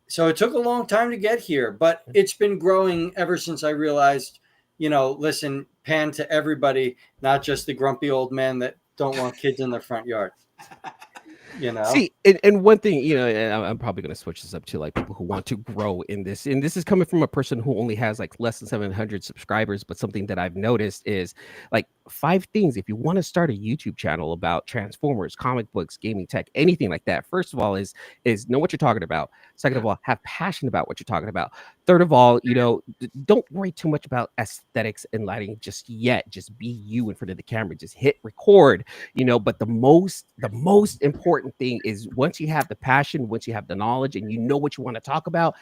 So it took a long time to get here, but it's been growing ever since I realized, listen, pan to everybody, not just the grumpy old men that don't want kids in their front yard. You know. See, and one thing, and I'm probably going to switch this up to like people who want to grow in this. And this is coming from a person who only has like less than 700 subscribers. But something that I've noticed is like 5 things. If you want to start a YouTube channel about Transformers, comic books, gaming tech, anything like that, first of all, is know what you're talking about. Second of all, have passion about what you're talking about. Third of all, don't worry too much about aesthetics and lighting just yet. Just be you in front of the camera. Just hit record. But the most important thing is once you have the passion, once you have the knowledge, and you know what you want to talk about,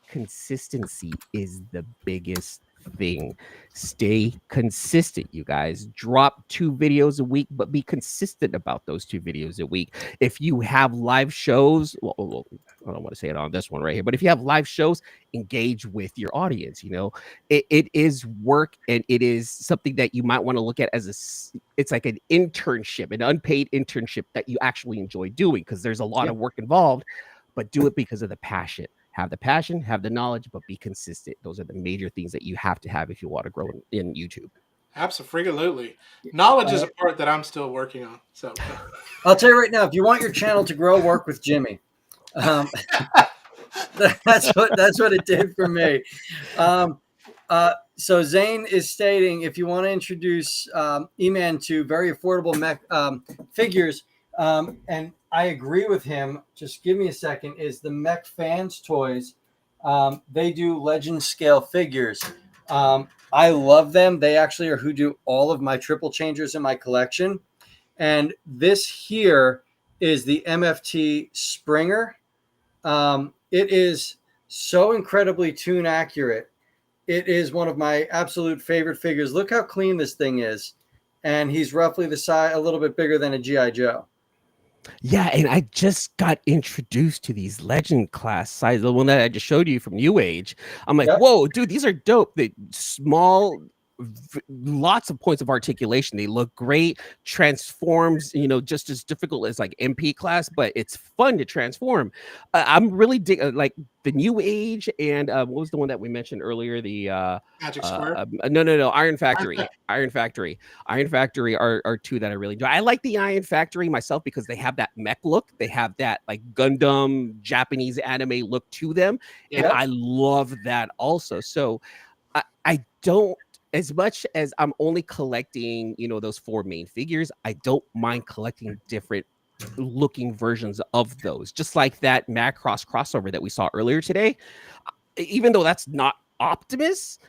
consistency is the biggest thing. Stay consistent, you guys. Drop 2 videos a week, but be consistent about those 2 videos a week. If you have live shows, well, I don't want to say it on this one right here, but if you have live shows, engage with your audience. It is work, and it is something that you might want to look at as it's like an internship, an unpaid internship that you actually enjoy doing, because there's a lot of work involved, but do it because of the passion. Have the passion, have the knowledge, but be consistent. Those are the major things that you have to have if you want to grow in YouTube. Absolutely. Knowledge is a part that I'm still working on. So I'll tell you right now, if you want your channel to grow, work with Jimmy. That's what it did for me. So Zane is stating, if you want to introduce Eman to very affordable mech figures, and I agree with him. Just give me a second. Is the Mech Fans Toys? They do legend scale figures. I love them. They actually are who do all of my triple changers in my collection. And this here is the MFT Springer. It is so incredibly tune accurate. It is one of my absolute favorite figures. Look how clean this thing is. And he's roughly the size, a little bit bigger than a G.I. Joe. Yeah, and I just got introduced to these legend class size, the one that I just showed you from New Age. I'm like, whoa, dude, these are dope. They small, lots of points of articulation. They look great. Transforms, just as difficult as like MP class, but it's fun to transform. I'm really like the New Age, and what was the one that we mentioned earlier? The Magic Square. No, Iron Factory. Iron Factory are 2 that I really enjoy. I like the Iron Factory myself because they have that mech look. They have that like Gundam Japanese anime look to them, and I love that also. So I don't. As much as I'm only collecting, those 4 main figures, I don't mind collecting different looking versions of those. Just like that Macross crossover that we saw earlier today. Even though that's not Optimus,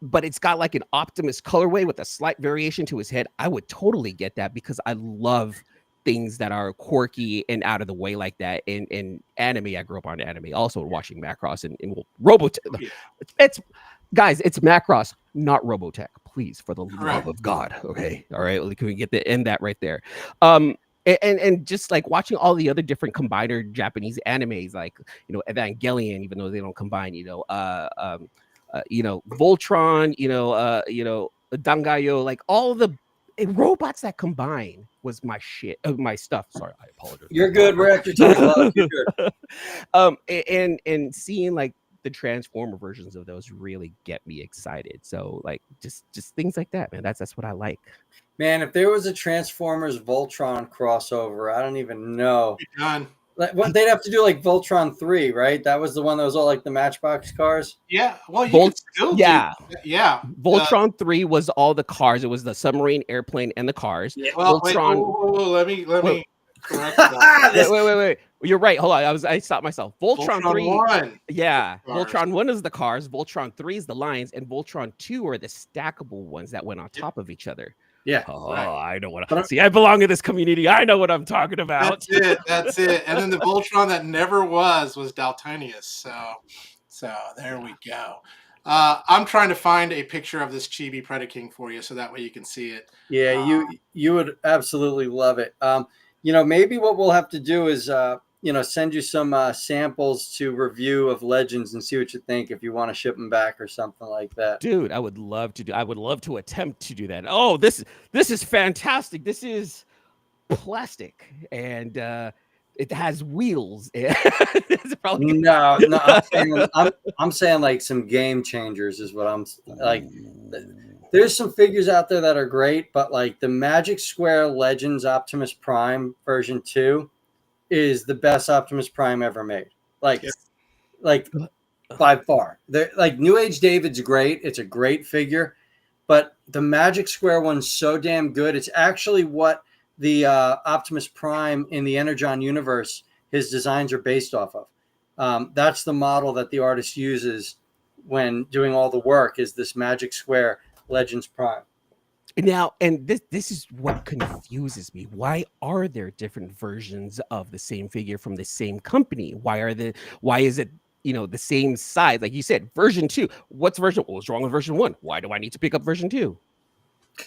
but it's got like an Optimus colorway with a slight variation to his head, I would totally get that because I love things that are quirky and out of the way like that. In anime, I grew up on anime, also watching Macross and Robotech. It's guys, it's Macross, not Robotech. Please, for the love of God. Okay. All right. Can we get the end that right there? And just like watching all the other different combiner Japanese animes, like Evangelion, even though they don't combine, Voltron, Dangayo, like all the robots that combine was my shit, my stuff. Sorry, I apologize. You're good. We're at your time, love. You're good. And seeing like the Transformer versions of those really get me excited. So like just things like that, man. That's what I like. Man, if there was a Transformers Voltron crossover, I don't even know. Like, what they'd have to do, like Voltron 3, right? That was the one that was all like the Matchbox cars. Yeah, well, you could still do. Yeah. Voltron 3 was all the cars. It was the submarine, airplane, and the cars. Yeah. Well, Voltron. Let me correct that. Wait. You're right. Hold on. I stopped myself. Voltron 3. 1. Yeah. Voltron 1 is the cars. Voltron 3 is the lines, and Voltron 2 are the stackable ones that went on top of each other. Yeah. Oh, I know what. See, I belong in this community. I know what I'm talking about. That's it. And then the Voltron that never was Daltonius. So there we go. I'm trying to find a picture of this Chibi Predaking for you, so that way you can see it. Yeah, you would absolutely love it. Maybe what we'll have to do is send you some samples to review of Legends and see what you think if you want to ship them back or something like that. Dude, I would love to attempt to do that. Oh, this is fantastic. This is plastic and it has wheels. It's probably no, I'm saying like some game changers is what I'm like. There's some figures out there that are great, but like the Magic Square Legends Optimus Prime version 2, is the best Optimus Prime ever made. Like, Yeah. like by far. They're, like New Age David's great. It's a great figure, but the Magic Square one's so damn good. It's actually what the Optimus Prime in the Energon universe, his designs are based off of. That's the model that the artist uses when doing all the work. Is this Magic Square Legends Prime? Now, and this is what confuses me. Why are there different versions of the same figure from the same company? Why is it, the same size? Like you said, version 2. What's version? What's wrong with version 1? Why do I need to pick up version 2?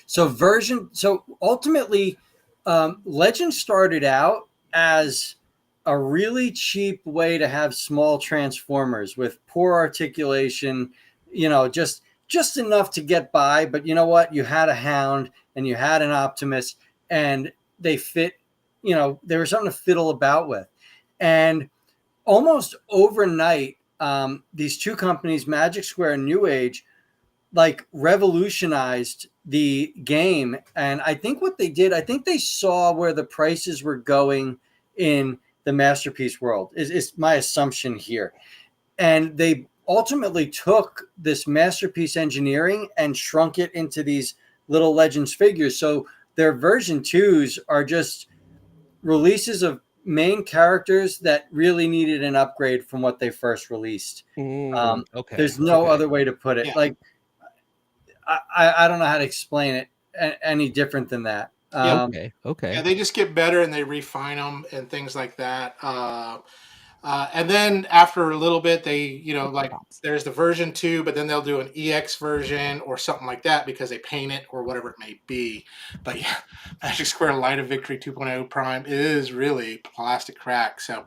So ultimately, Legend started out as a really cheap way to have small transformers with poor articulation, just enough to get by. But you know what? You had a Hound and you had an Optimus, and they fit. There was something to fiddle about with, and almost overnight, these two companies, Magic Square and New Age, like revolutionized the game. And I think what they did, I think they saw where the prices were going in the Masterpiece world, is my assumption here. And they ultimately took this Masterpiece engineering and shrunk it into these little Legends figures. So their version 2s are just releases of main characters that really needed an upgrade from what they first released. Okay. There's no other way to put it. Yeah. Like, I don't know how to explain it any different than that. Okay. Yeah, they just get better and they refine them and things like that. And then after a little bit, they, like there's the version 2, but then they'll do an EX version or something like that because they paint it or whatever it may be. But yeah, Magic Square Light of Victory 2.0 Prime is really plastic crack. So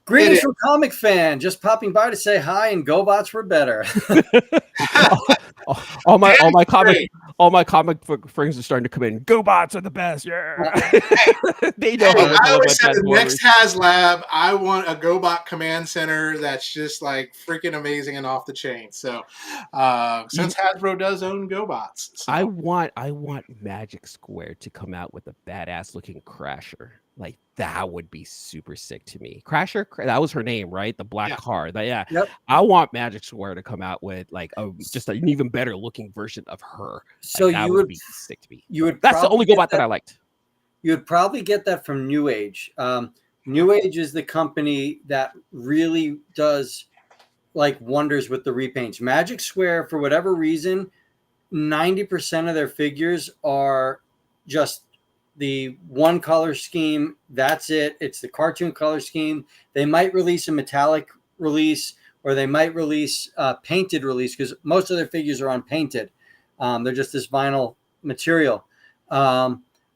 greetings from Comic Fan, just popping by to say hi, and GoBots were better. all my comic book friends are starting to come in. GoBots are the best. Yeah. They know how I always said the next HasLab, I want a GoBot command center that's just like freaking amazing and off the chain. So since Hasbro does own GoBots. So. I want Magic Square to come out with a badass looking Crasher. Like that would be super sick to me. Crasher, that was her name, right? The black car. Yep. I want Magic Square to come out with like just an even better looking version of her. So that would be sick to me. That's the only GoBot that I liked. You would probably get that from New Age. New Age is the company that really does like wonders with the repaints. Magic Square, for whatever reason, 90% of their figures are just the one color scheme. That's it. It's the cartoon color scheme. They might release a metallic release, or they might release a painted release, because most of their figures are unpainted. They're just this vinyl material.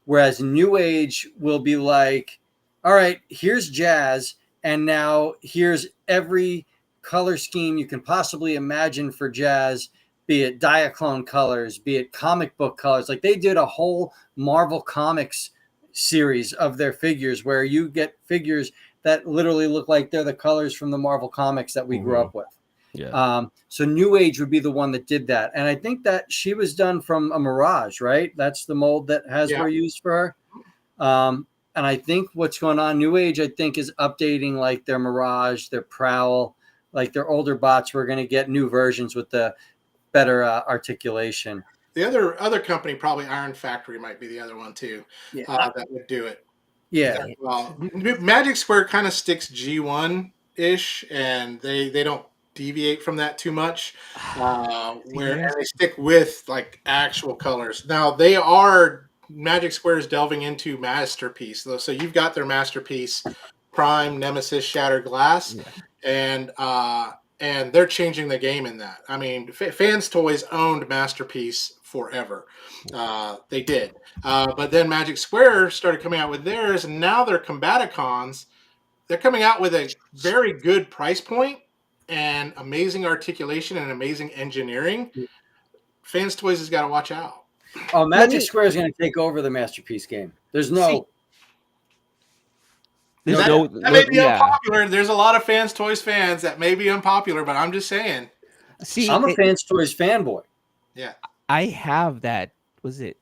Whereas New Age will be like, all right, here's Jazz, and now here's every color scheme you can possibly imagine for Jazz, be it Diaclone colors, be it comic book colors. Like they did a whole Marvel Comics series of their figures where you get figures that literally look like they're the colors from the Marvel Comics that we grew up with. Yeah. So New Age would be the one that did that. And I think that she was done from a Mirage, right? That's the mold that Hasbro used for her. And I think what's going on, New Age, I think, is updating like their Mirage, their Prowl, like their older bots. We're going to get new versions with the better articulation. The other company, probably Iron Factory, might be the other one too. That would do it. Yeah. Well, Magic Square kind of sticks G1 ish, and they don't deviate from that too much. Where they stick with like actual colors. Now Magic Square is delving into Masterpiece, though. So you've got their Masterpiece, Prime, Nemesis, Shattered Glass, and they're changing the game in that. I mean, Fans Toys owned Masterpiece forever. They did. But then Magic Square started coming out with theirs, and now their Combaticons, they're coming out with a very good price point and amazing articulation and amazing engineering. Fans Toys has got to watch out. Oh, Magic Square is going to take over the Masterpiece game. There's no... That may be unpopular. There's a lot of Fans Toys fans that may be unpopular, but I'm just saying. I'm a Fans Toys fanboy. Yeah. I have that was it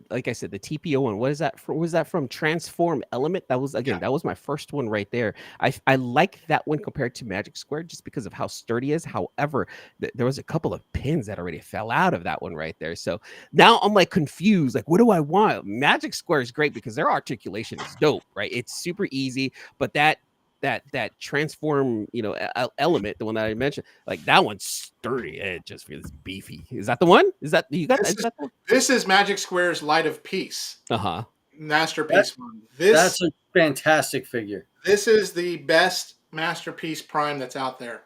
like I said, the TPO one. What is that from? Was that from Transform Element? That was Yeah. again, that was my first one right there. I like that one compared to Magic Square just because of how sturdy it is. However, there was a couple of pins that already fell out of that one right there. So now I'm like confused. Like, what do I want? Magic Square is great because their articulation is dope, right? It's super easy, but that transform, element, the one that I mentioned, like that one's sturdy. It just feels beefy. Is that the one? Is that you got? This Is is that the one? this is Magic Square's Light of Peace Uh-huh. masterpiece one. That's a fantastic figure. This is the best masterpiece prime that's out there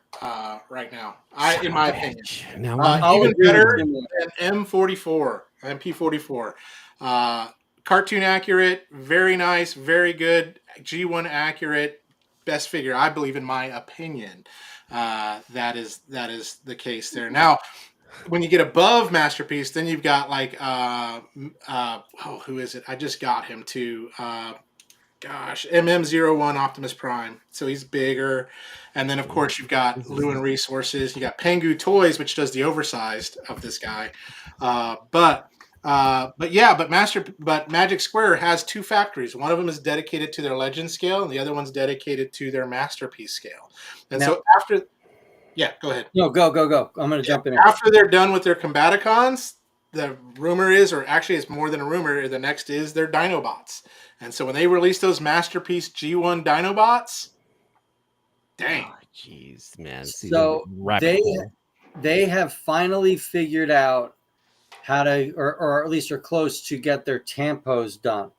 right now. In my opinion, Now I'll even agree with better you. than M44, MP44. Cartoon accurate, very nice, very good. G1 accurate, best figure, I believe, in my opinion. That is the case there. Now, when you get above masterpiece, then you've got like who is it? I just got him to MM01 Optimus Prime. So he's bigger. And then of course you've got Lewin Resources. You got Pengu Toys, which does the oversized of this guy. But Magic Square has two factories. One of them is dedicated to their Legend scale, and the other one's dedicated to their masterpiece scale. And Now- so after, yeah, go ahead. No, go. I'm going to jump in. After they're done with their Combaticons, the rumor is, or actually it's more than a rumor, the next is their Dinobots. And so when they release those Masterpiece G1 Dinobots, dang. Jeez, man. See, So rabbit hole. they have finally figured out how to, or at least are close to get their tampos done.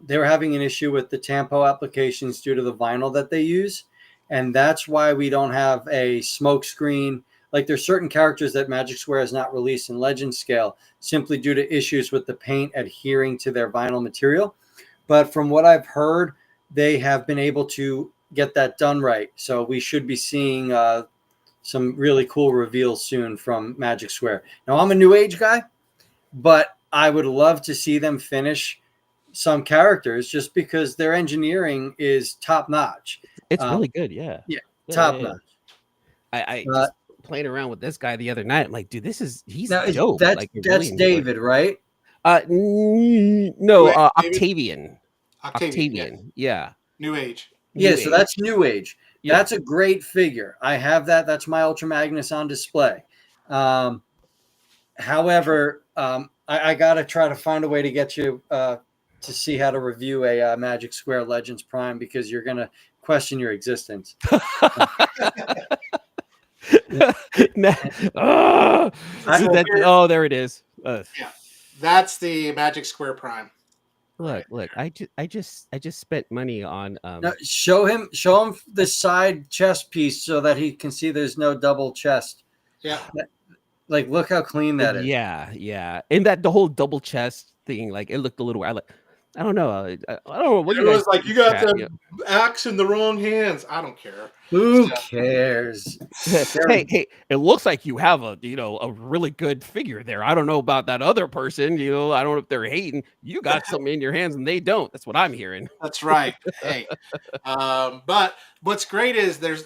They were having an issue with the tampo applications due to the vinyl that they use. And that's why we don't have a smoke screen. Like there's certain characters that Magic Square has not released in Legend scale simply due to issues with the paint adhering to their vinyl material. But from what I've heard, they have been able to get that done right. So we should be seeing some really cool reveals soon from Magic Square. Now, I'm a New Age guy, but I would love to see them finish some characters just because their engineering is top notch. It's really good, yeah. Yeah, Yeah, top yeah, yeah. notch. I just playing around with this guy the other night. I'm like, dude, he's Now, dope. that's Like, I that's really enjoy it. David, right? No, New Age, David? Octavian. Octavian, Yeah. New Age. Yeah, New so Age. that's New Age. Yeah. That's a great figure. I have that. That's my Ultra Magnus on display. However, I got to try to find a way to get you to see how to review a Magic Square Legends Prime because you're going to question your existence. Oh, there it is. Yeah, that's the Magic Square Prime. Look. I just spent money on. Now, show him the side chest piece so that he can see there's no double chest. Yeah. Like, look how clean that is. Yeah, and that the whole double chest thing, like it looked a little. I don't know. I don't know what It you guys was like you got chat, the axe in the wrong hands. I don't care. Who cares? Hey, it looks like you have a really good figure there. I don't know about that other person. I don't know if they're hating. You got something in your hands and they don't. That's what I'm hearing. That's right. Hey, but what's great is there's,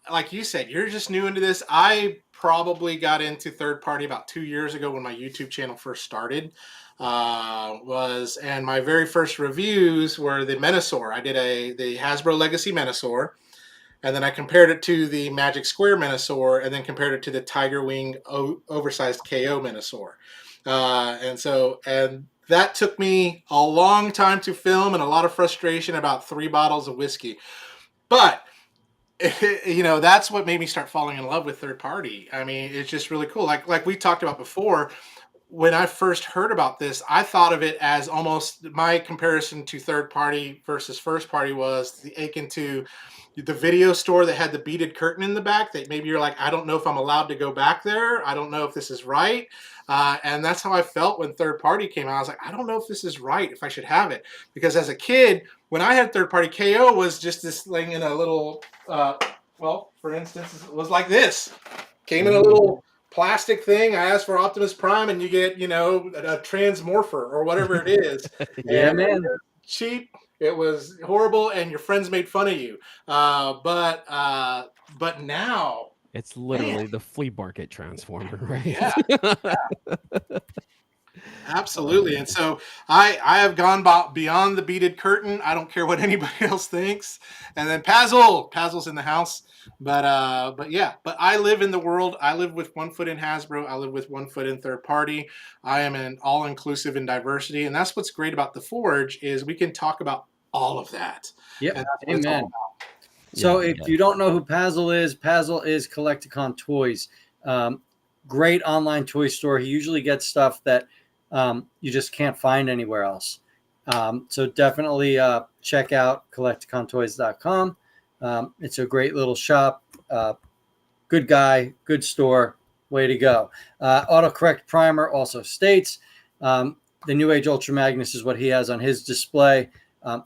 like you said, you're just new into this. I probably got into third party about 2 years ago when my YouTube channel first started. And my very first reviews were the Menasor. I did the Hasbro Legacy Menasor, and then I compared it to the Magic Square Menasor, and then compared it to the Tiger Wing oversized KO Menasor. And that took me a long time to film and a lot of frustration, about 3 bottles of whiskey. But that's what made me start falling in love with third party. I mean, it's just really cool. Like we talked about before, when I first heard about this, I thought of it as almost my comparison to third party versus first party was akin to the video store that had the beaded curtain in the back that maybe you're like, I don't know if I'm allowed to go back there. I don't know if this is right. And that's how I felt when third party came out. I was like, I don't know if this is right, if I should have it. Because as a kid, when I had third party, KO was just this thing in a little, for instance, it was like this. Came in a little plastic thing. I asked for Optimus Prime and you get, a transmorpher or whatever it is. Yeah, and man. Cheap. It was horrible and your friends made fun of you. But now it's literally the flea market transformer, right? Yeah. Absolutely. And so I have gone beyond the beaded curtain. I don't care what anybody else thinks. And then Pazel's in the house. But yeah, but I live in the world. I live with 1 foot in Hasbro. I live with 1 foot in third party. I am an all inclusive in diversity. And that's what's great about the Forge is we can talk about all of that. Yep. And that's what it's all Amen. about. So if you don't know who Pazel is Collecticon Toys. Great online toy store. He usually gets stuff that you just can't find anywhere else. So definitely check out collecticontoys.com. It's a great little shop. Good guy, good store. Way to go. Autocorrect Primer also states the New Age Ultra Magnus is what he has on his display.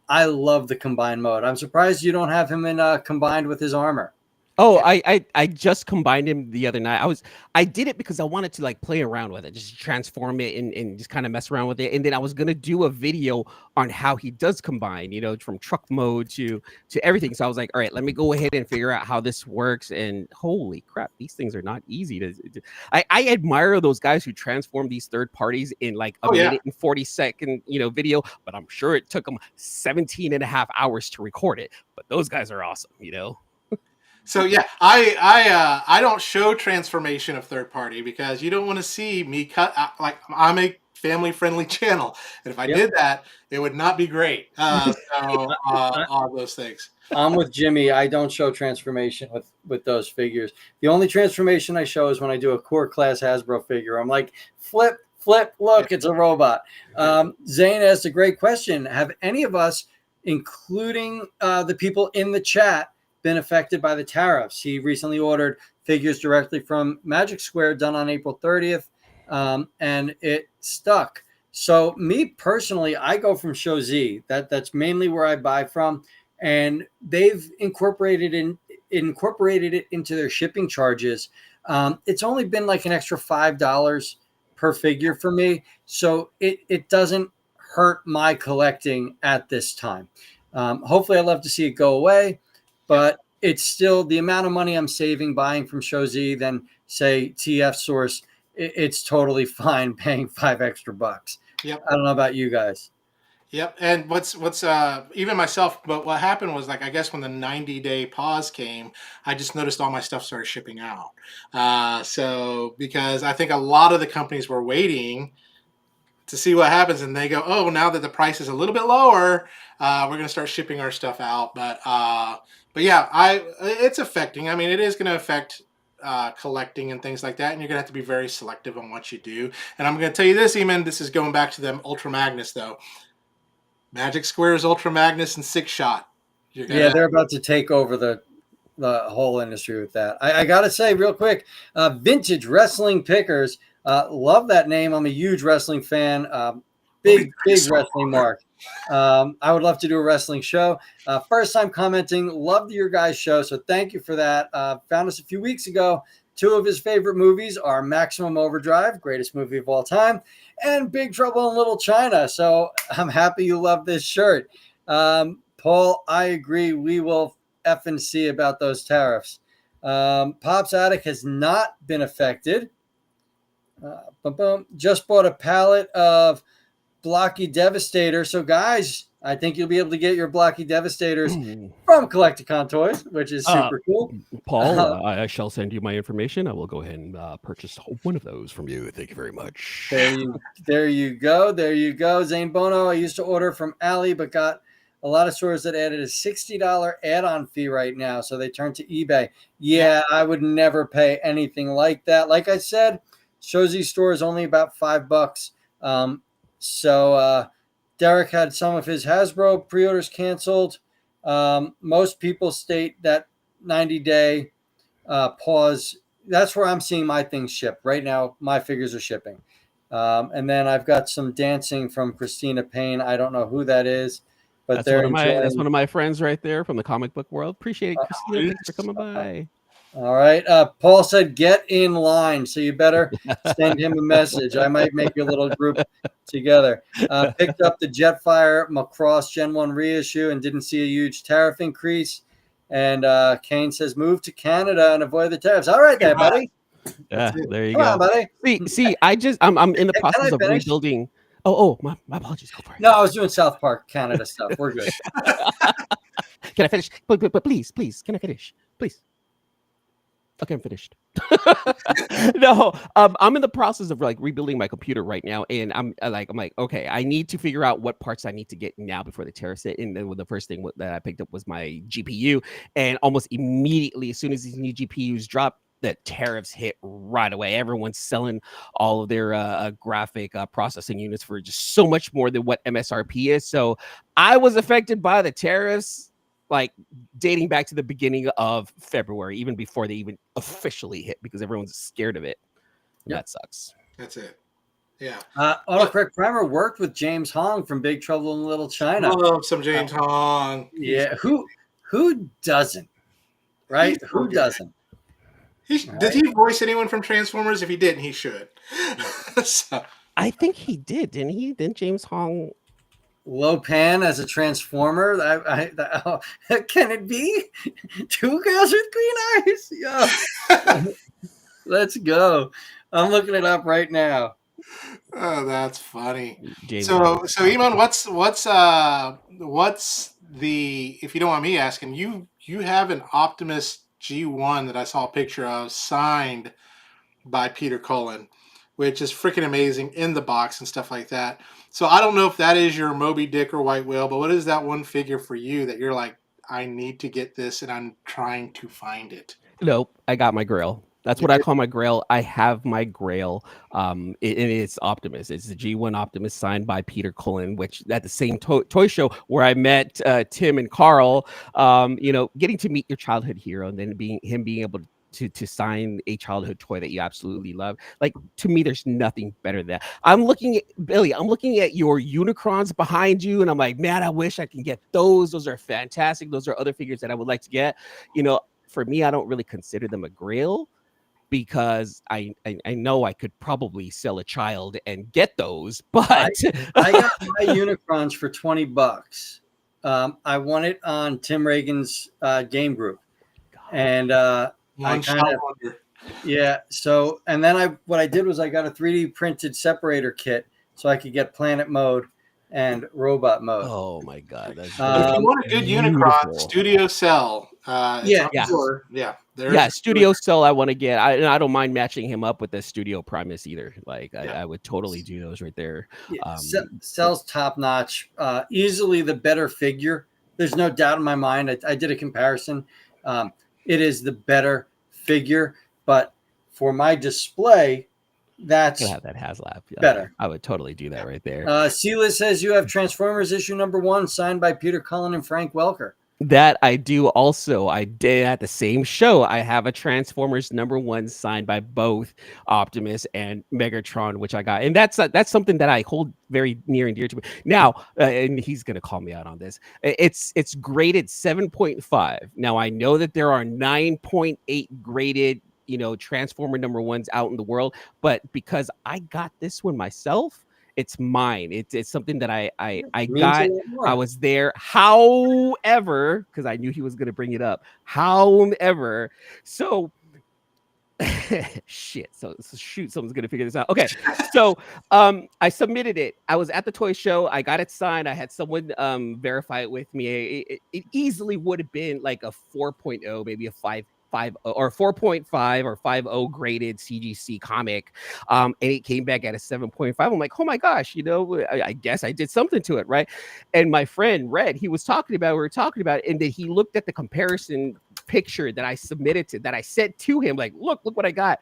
I love the combined mode. I'm surprised you don't have him in combined with his armor. Oh, I just combined him the other night. I did it because I wanted to like play around with it, just transform it and just kind of mess around with it. And then I was gonna do a video on how he does combine, from truck mode to everything. So I was like, all right, let me go ahead and figure out how this works. And holy crap, these things are not easy to. I admire those guys who transform these third parties in like a minute and 40-second video, but I'm sure it took them 17 and a half hours to record it. But those guys are awesome, So yeah, I don't show transformation of third party because you don't want to see me cut. Like I'm a family friendly channel, and if I did that, it would not be great. All those things. I'm with Jimmy. I don't show transformation with those figures. The only transformation I show is when I do a core class Hasbro figure. I'm like, flip, look, it's a robot. Zane asked a great question. Have any of us, including the people in the chat, been affected by the tariffs? He recently ordered figures directly from Magic Square done on April 30th, and it stuck. So me personally, I go from Show Z. That's mainly where I buy from, and they've incorporated it into their shipping charges. It's only been like an extra $5 per figure for me, so it doesn't hurt my collecting at this time. Hopefully, I'd love to see it go away. But it's still the amount of money I'm saving buying from Show Z than say TF Source. It's totally fine paying $5 extra. Yep. I don't know about you guys. Yep. And what's even myself, but what happened was like I guess when the 90-day pause came, I just noticed all my stuff started shipping out. So because I think a lot of the companies were waiting to see what happens, and they go, oh, now that the price is a little bit lower, we're going to start shipping our stuff out. But yeah, it's affecting. I mean, it is going to affect collecting and things like that, and you're going to have to be very selective on what you do. And I'm going to tell you this, Eman, this is going back to them Ultra Magnus, though. Magic Square's Ultra Magnus and Six Shot. They're about to take over the whole industry with that. I got to say real quick, Vintage Wrestling Pickers. Love that name. I'm a huge wrestling fan. Big wrestling mark. I would love to do a wrestling show. First time commenting. Loved your guys' show, so thank you for that. Found us a few weeks ago. 2 of his favorite movies are Maximum Overdrive, greatest movie of all time, and Big Trouble in Little China. So I'm happy you love this shirt. Paul, I agree. We will effing see about those tariffs. Pop's Attic has not been affected. Just bought a pallet of Blocky Devastator. So, guys, I think you'll be able to get your Blocky Devastators from Collecticon Toys, which is super cool. Paul, I shall send you my information. I will go ahead and purchase one of those from you. Thank you very much. There you go. There you go. Zane Bono, I used to order from Ali, but got a lot of stores that added a $60 add-on fee right now. So they turned to eBay. Yeah, I would never pay anything like that. Like I said, Show Z store is only about $5. So Derek had some of his Hasbro pre-orders canceled. Most people state that 90-day pause. That's where I'm seeing my things ship. Right now, my figures are shipping. And then I've got some dancing from Christina Payne. I don't know who that is, but that's one of my friends right there from the comic book world. Appreciate it, Christina. Thanks for coming by. All right. Paul said, get in line. So you better send him a message. I might make a little group together. Picked up the Jetfire Macross Gen 1 reissue and didn't see a huge tariff increase. And Kane says, move to Canada and avoid the tariffs. All right there, buddy. Yeah, it. there you Come on, go. buddy. See, I'm in the Can I process of finish? rebuilding. Oh, my apologies. Go for it. No, I was doing South Park Canada stuff. We're good. Can I finish? But please, can I finish? Please. Okay, I'm finished. No, I'm in the process of like rebuilding my computer right now, and I'm like, okay, I need to figure out what parts I need to get now before the tariffs hit. And then the first thing that I picked up was my GPU, and almost immediately, as soon as these new GPUs drop, the tariffs hit right away. Everyone's selling all of their graphic processing units for just so much more than what MSRP is. So I was affected by the tariffs like dating back to the beginning of February, even before they even officially hit, because everyone's scared of it. And that sucks. That's it. Yeah. Autocorrect Primer worked with James Hong from Big Trouble in Little China. Love some James Hong. Yeah, who doesn't? Right? Who doesn't? Did he voice anyone from Transformers? If he didn't, he should. So. I think he did, didn't he? Didn't James Hong? Lopan as a Transformer? Can it be? Two girls with green eyes? Yeah. Let's go. I'm looking it up right now. Oh, that's funny. James so Hong. Eman, what's the, if you don't want me asking, you have an Optimus G1 that I saw a picture of signed by Peter Cullen, which is freaking amazing in the box and stuff like that. So I don't know if that is your Moby Dick or White Whale, but what is that one figure for you that you're like, I need to get this and I'm trying to find it? Nope, I got my Grail. That's what I call my Grail. I have my Grail. It's Optimus. It's the G1 Optimus signed by Peter Cullen, which at the same toy show where I met Tim and Carl, getting to meet your childhood hero and then being able to sign a childhood toy that you absolutely love. Like, to me, there's nothing better than that. I'm looking at your Unicrons behind you, and I'm like, man, I wish I can get those. Those are fantastic. Those are other figures that I would like to get. For me, I don't really consider them a Grail, because I know I could probably sell a child and get those, but I got my Unicrons for $20. I won it on Tim Reagan's game group, and So, and then what I did was I got a 3D printed separator kit so I could get planet mode and robot mode. Oh my god! If you want a good Unicron, Studio Cell. Studio Cell. I want to get. I don't mind matching him up with the Studio Primus either. Like I would totally do those right there. Cell's top notch. Easily the better figure. There's no doubt in my mind. I did a comparison. It is the better figure, but for my display, that's have that HasLab. Better. I would totally do that right there. Sela says you have Transformers issue #1 signed by Peter Cullen and Frank Welker. That I do also. I did at the same show. I have a Transformers #1 signed by both Optimus and Megatron, which I got. And that's something that I hold very near and dear to me. Now, and he's going to call me out on this. It's graded 7.5. Now, I know that there are 9.8 graded, Transformer #1s out in the world, but because I got this one myself, it's mine. It's something that I got. I was there. However, because I knew he was going to bring it up. However, so shit. So shoot, someone's going to figure this out. Okay. So I submitted it. I was at the toy show. I got it signed. I had someone verify it with me. It easily would have been like a 4.0, maybe a 5 or 4.5 or 5.0 graded CGC comic, and it came back at a 7.5. I'm like, oh my gosh, I guess I did something to it, right? And my friend Red, we were talking about it, and then he looked at the comparison picture that I sent to him, like, look what I got.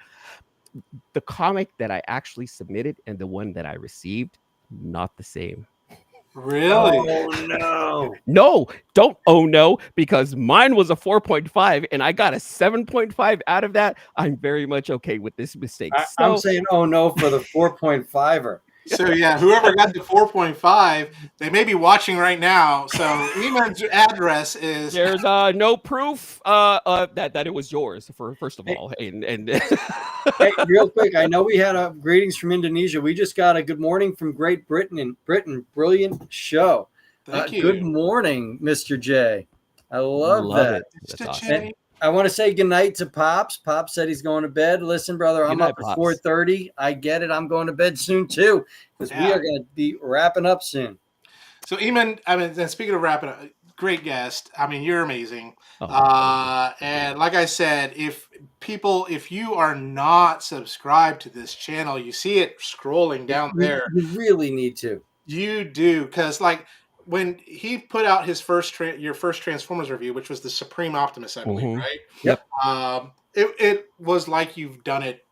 The comic that I actually submitted and the one that I received, not the same. Really? Oh no. No, don't no, because mine was a 4.5 and I got a 7.5 out of that. I'm very much okay with this mistake. I'm saying oh no for the 4.5er. So yeah, whoever got the 4.5, they may be watching right now. So Eman's address is. There's no proof that it was yours. First of all, and hey, real quick, I know we had greetings from Indonesia. We just got a good morning from Great Britain. Brilliant show. Thank you. Good morning, Mr. J. I love that. It. That's awesome. I want to say goodnight to Pops. Pops said he's going to bed. Listen, brother, I'm night, up at Pops. 4:30. I get it. I'm going to bed soon too, because we are going to be wrapping up soon. So Eman, I mean, and speaking of wrapping up, great guest. I mean, you're amazing. And like I said, if you are not subscribed to this channel, you see it scrolling down there. You really need to. You do, because like when he put out his your first Transformers review, which was the Supreme Optimus, I believe, right? Yep. It was like you've done it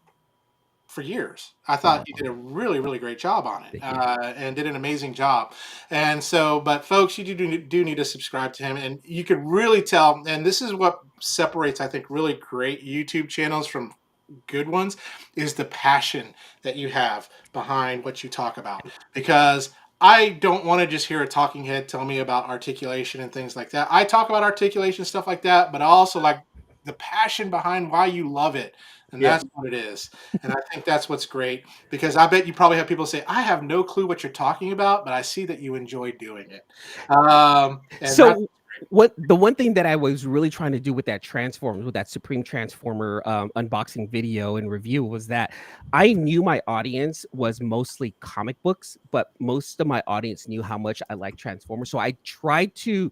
for years. I thought you did a really, really great job on it, and did an amazing job. And so, but folks, you do need to subscribe to him, and you could really tell. And this is what separates, I think, really great YouTube channels from good ones, is the passion that you have behind what you talk about. Because I don't want to just hear a talking head tell me about articulation and things like that. I talk about articulation stuff like that, but I also like the passion behind why you love it. And that's what it is. And I think that's what's great, because I bet you probably have people say, I have no clue what you're talking about, but I see that you enjoy doing it. So the one thing that I was really trying to do with that Transformers, with that Supreme Transformer unboxing video and review, was that I knew my audience was mostly comic books, but most of my audience knew how much I like Transformers. So I tried to,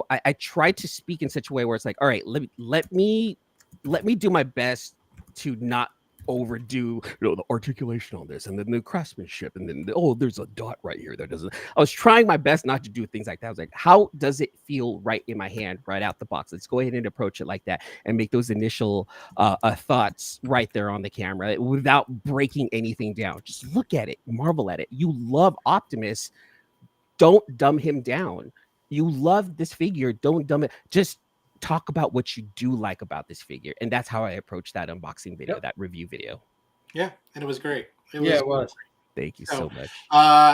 I tried to speak in such a way where it's like, all right, let me do my best to not overdo the articulation on this, and then the craftsmanship, and then there's a dot right here that doesn't. I was trying my best not to do things like that. I was like, how does it feel right in my hand, right out the box? Let's go ahead and approach it like that, and make those initial thoughts right there on the camera without breaking anything down. Just look at it, marvel at it. You love Optimus, don't dumb him down. You love this figure, don't dumb it. Just talk about what you do like about this figure. And that's how I approached that unboxing video, that review video. Yeah, and it was great. It was. Thank you so much.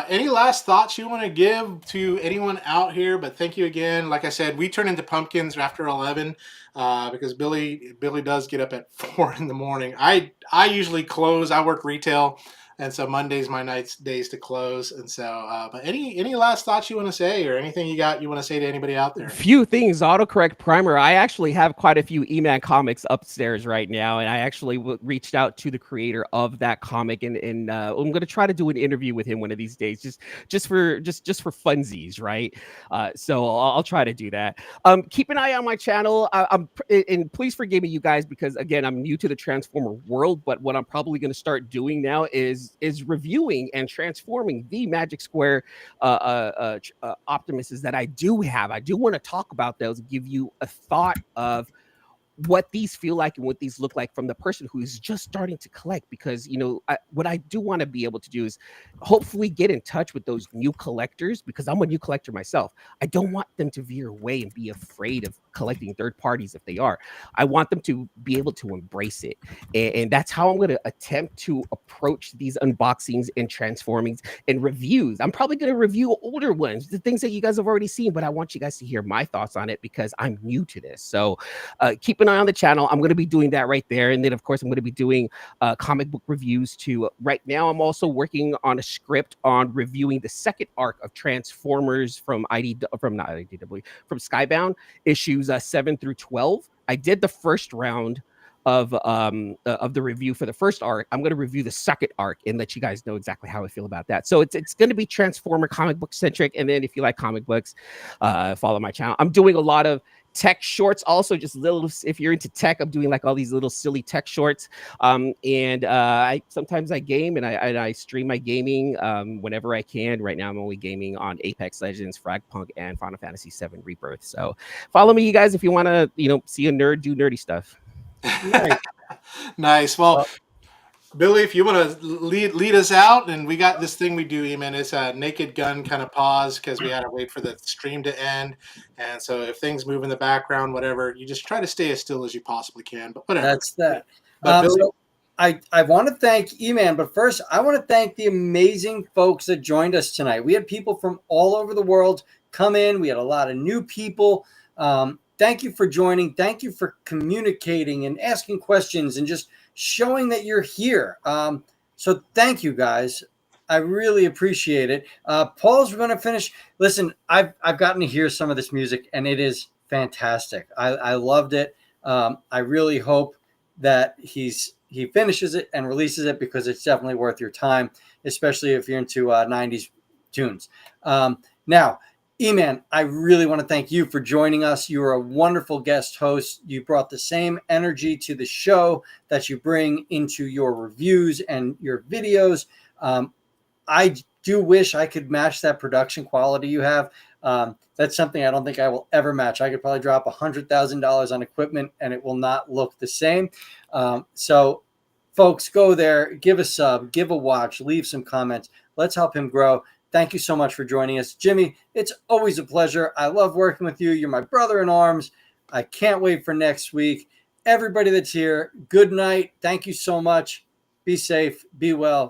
Any last thoughts you want to give to anyone out here? But thank you again. Like I said, we turn into pumpkins after 11 because Billy does get up at 4 in the morning. I usually close. I work retail, and so Monday's my days to close. And so, but any last thoughts you want to say, or anything you want to say to anybody out there? Few things. Autocorrect primer. I actually have quite a few Eman comics upstairs right now, and I actually reached out to the creator of that comic, and I'm going to try to do an interview with him one of these days, just for funsies, right? So I'll try to do that. Keep an eye on my channel. And please forgive me, you guys, because again, I'm new to the Transformer world. But what I'm probably going to start doing now is reviewing and transforming the Magic Square Optimuses that I do have. I do want to talk about those, give you a thought of what these feel like and what these look like from the person who's just starting to collect. Because what I do want to be able to do is hopefully get in touch with those new collectors, because I'm a new collector myself. I don't want them to veer away and be afraid of collecting third parties if they are. I want them to be able to embrace it, and that's how I'm going to attempt to approach these unboxings and transformings and reviews. I'm probably going to review older ones, the things that you guys have already seen, but I want you guys to hear my thoughts on it because I'm new to this. So keep an eye on the channel. I'm going to be doing that right there. And then of course I'm going to be doing comic book reviews too. Right now I'm also working on a script on reviewing the second arc of Transformers from Skybound, issues 7 through 12. I did the first round of the review for the first arc. I'm going to review the second arc and let you guys know exactly how I feel about that. So it's going to be Transformer comic book centric. And then if you like comic books, follow my channel. I'm doing a lot of tech shorts also, just little, if you're into tech, I'm doing like all these little silly tech shorts. I sometimes I game and I stream my gaming whenever I can. Right now I'm only gaming on Apex Legends, Fragpunk, and Final Fantasy VII Rebirth. So follow me, you guys, if you want to see a nerd do nerdy stuff. Nice. Well, Billy, if you want to lead us out, and we got this thing we do, Eman. It's a Naked Gun kind of pause because we had to wait for the stream to end. And so if things move in the background, whatever, you just try to stay as still as you possibly can. But whatever. That's that. But Billy, so I want to thank Eman, but first I want to thank the amazing folks that joined us tonight. We had people from all over the world come in. We had a lot of new people. Thank you for joining. Thank you for communicating and asking questions and just showing that you're here. So thank you, guys. I really appreciate it. Paul's going to finish. Listen, I've gotten to hear some of this music, and it is fantastic. I loved it. I really hope that he finishes it and releases it, because it's definitely worth your time, especially if you're into 90s tunes. Now, Eman, I really want to thank you for joining us. You are a wonderful guest host. You brought the same energy to the show that you bring into your reviews and your videos. I do wish I could match that production quality you have. That's something I don't think I will ever match. I could probably drop $100,000 on equipment and it will not look the same. So, folks, go there, give a sub, give a watch, leave some comments. Let's help him grow. Thank you so much for joining us. Jimmy, it's always a pleasure. I love working with you. You're my brother in arms. I can't wait for next week. Everybody that's here, good night. Thank you so much. Be safe. Be well.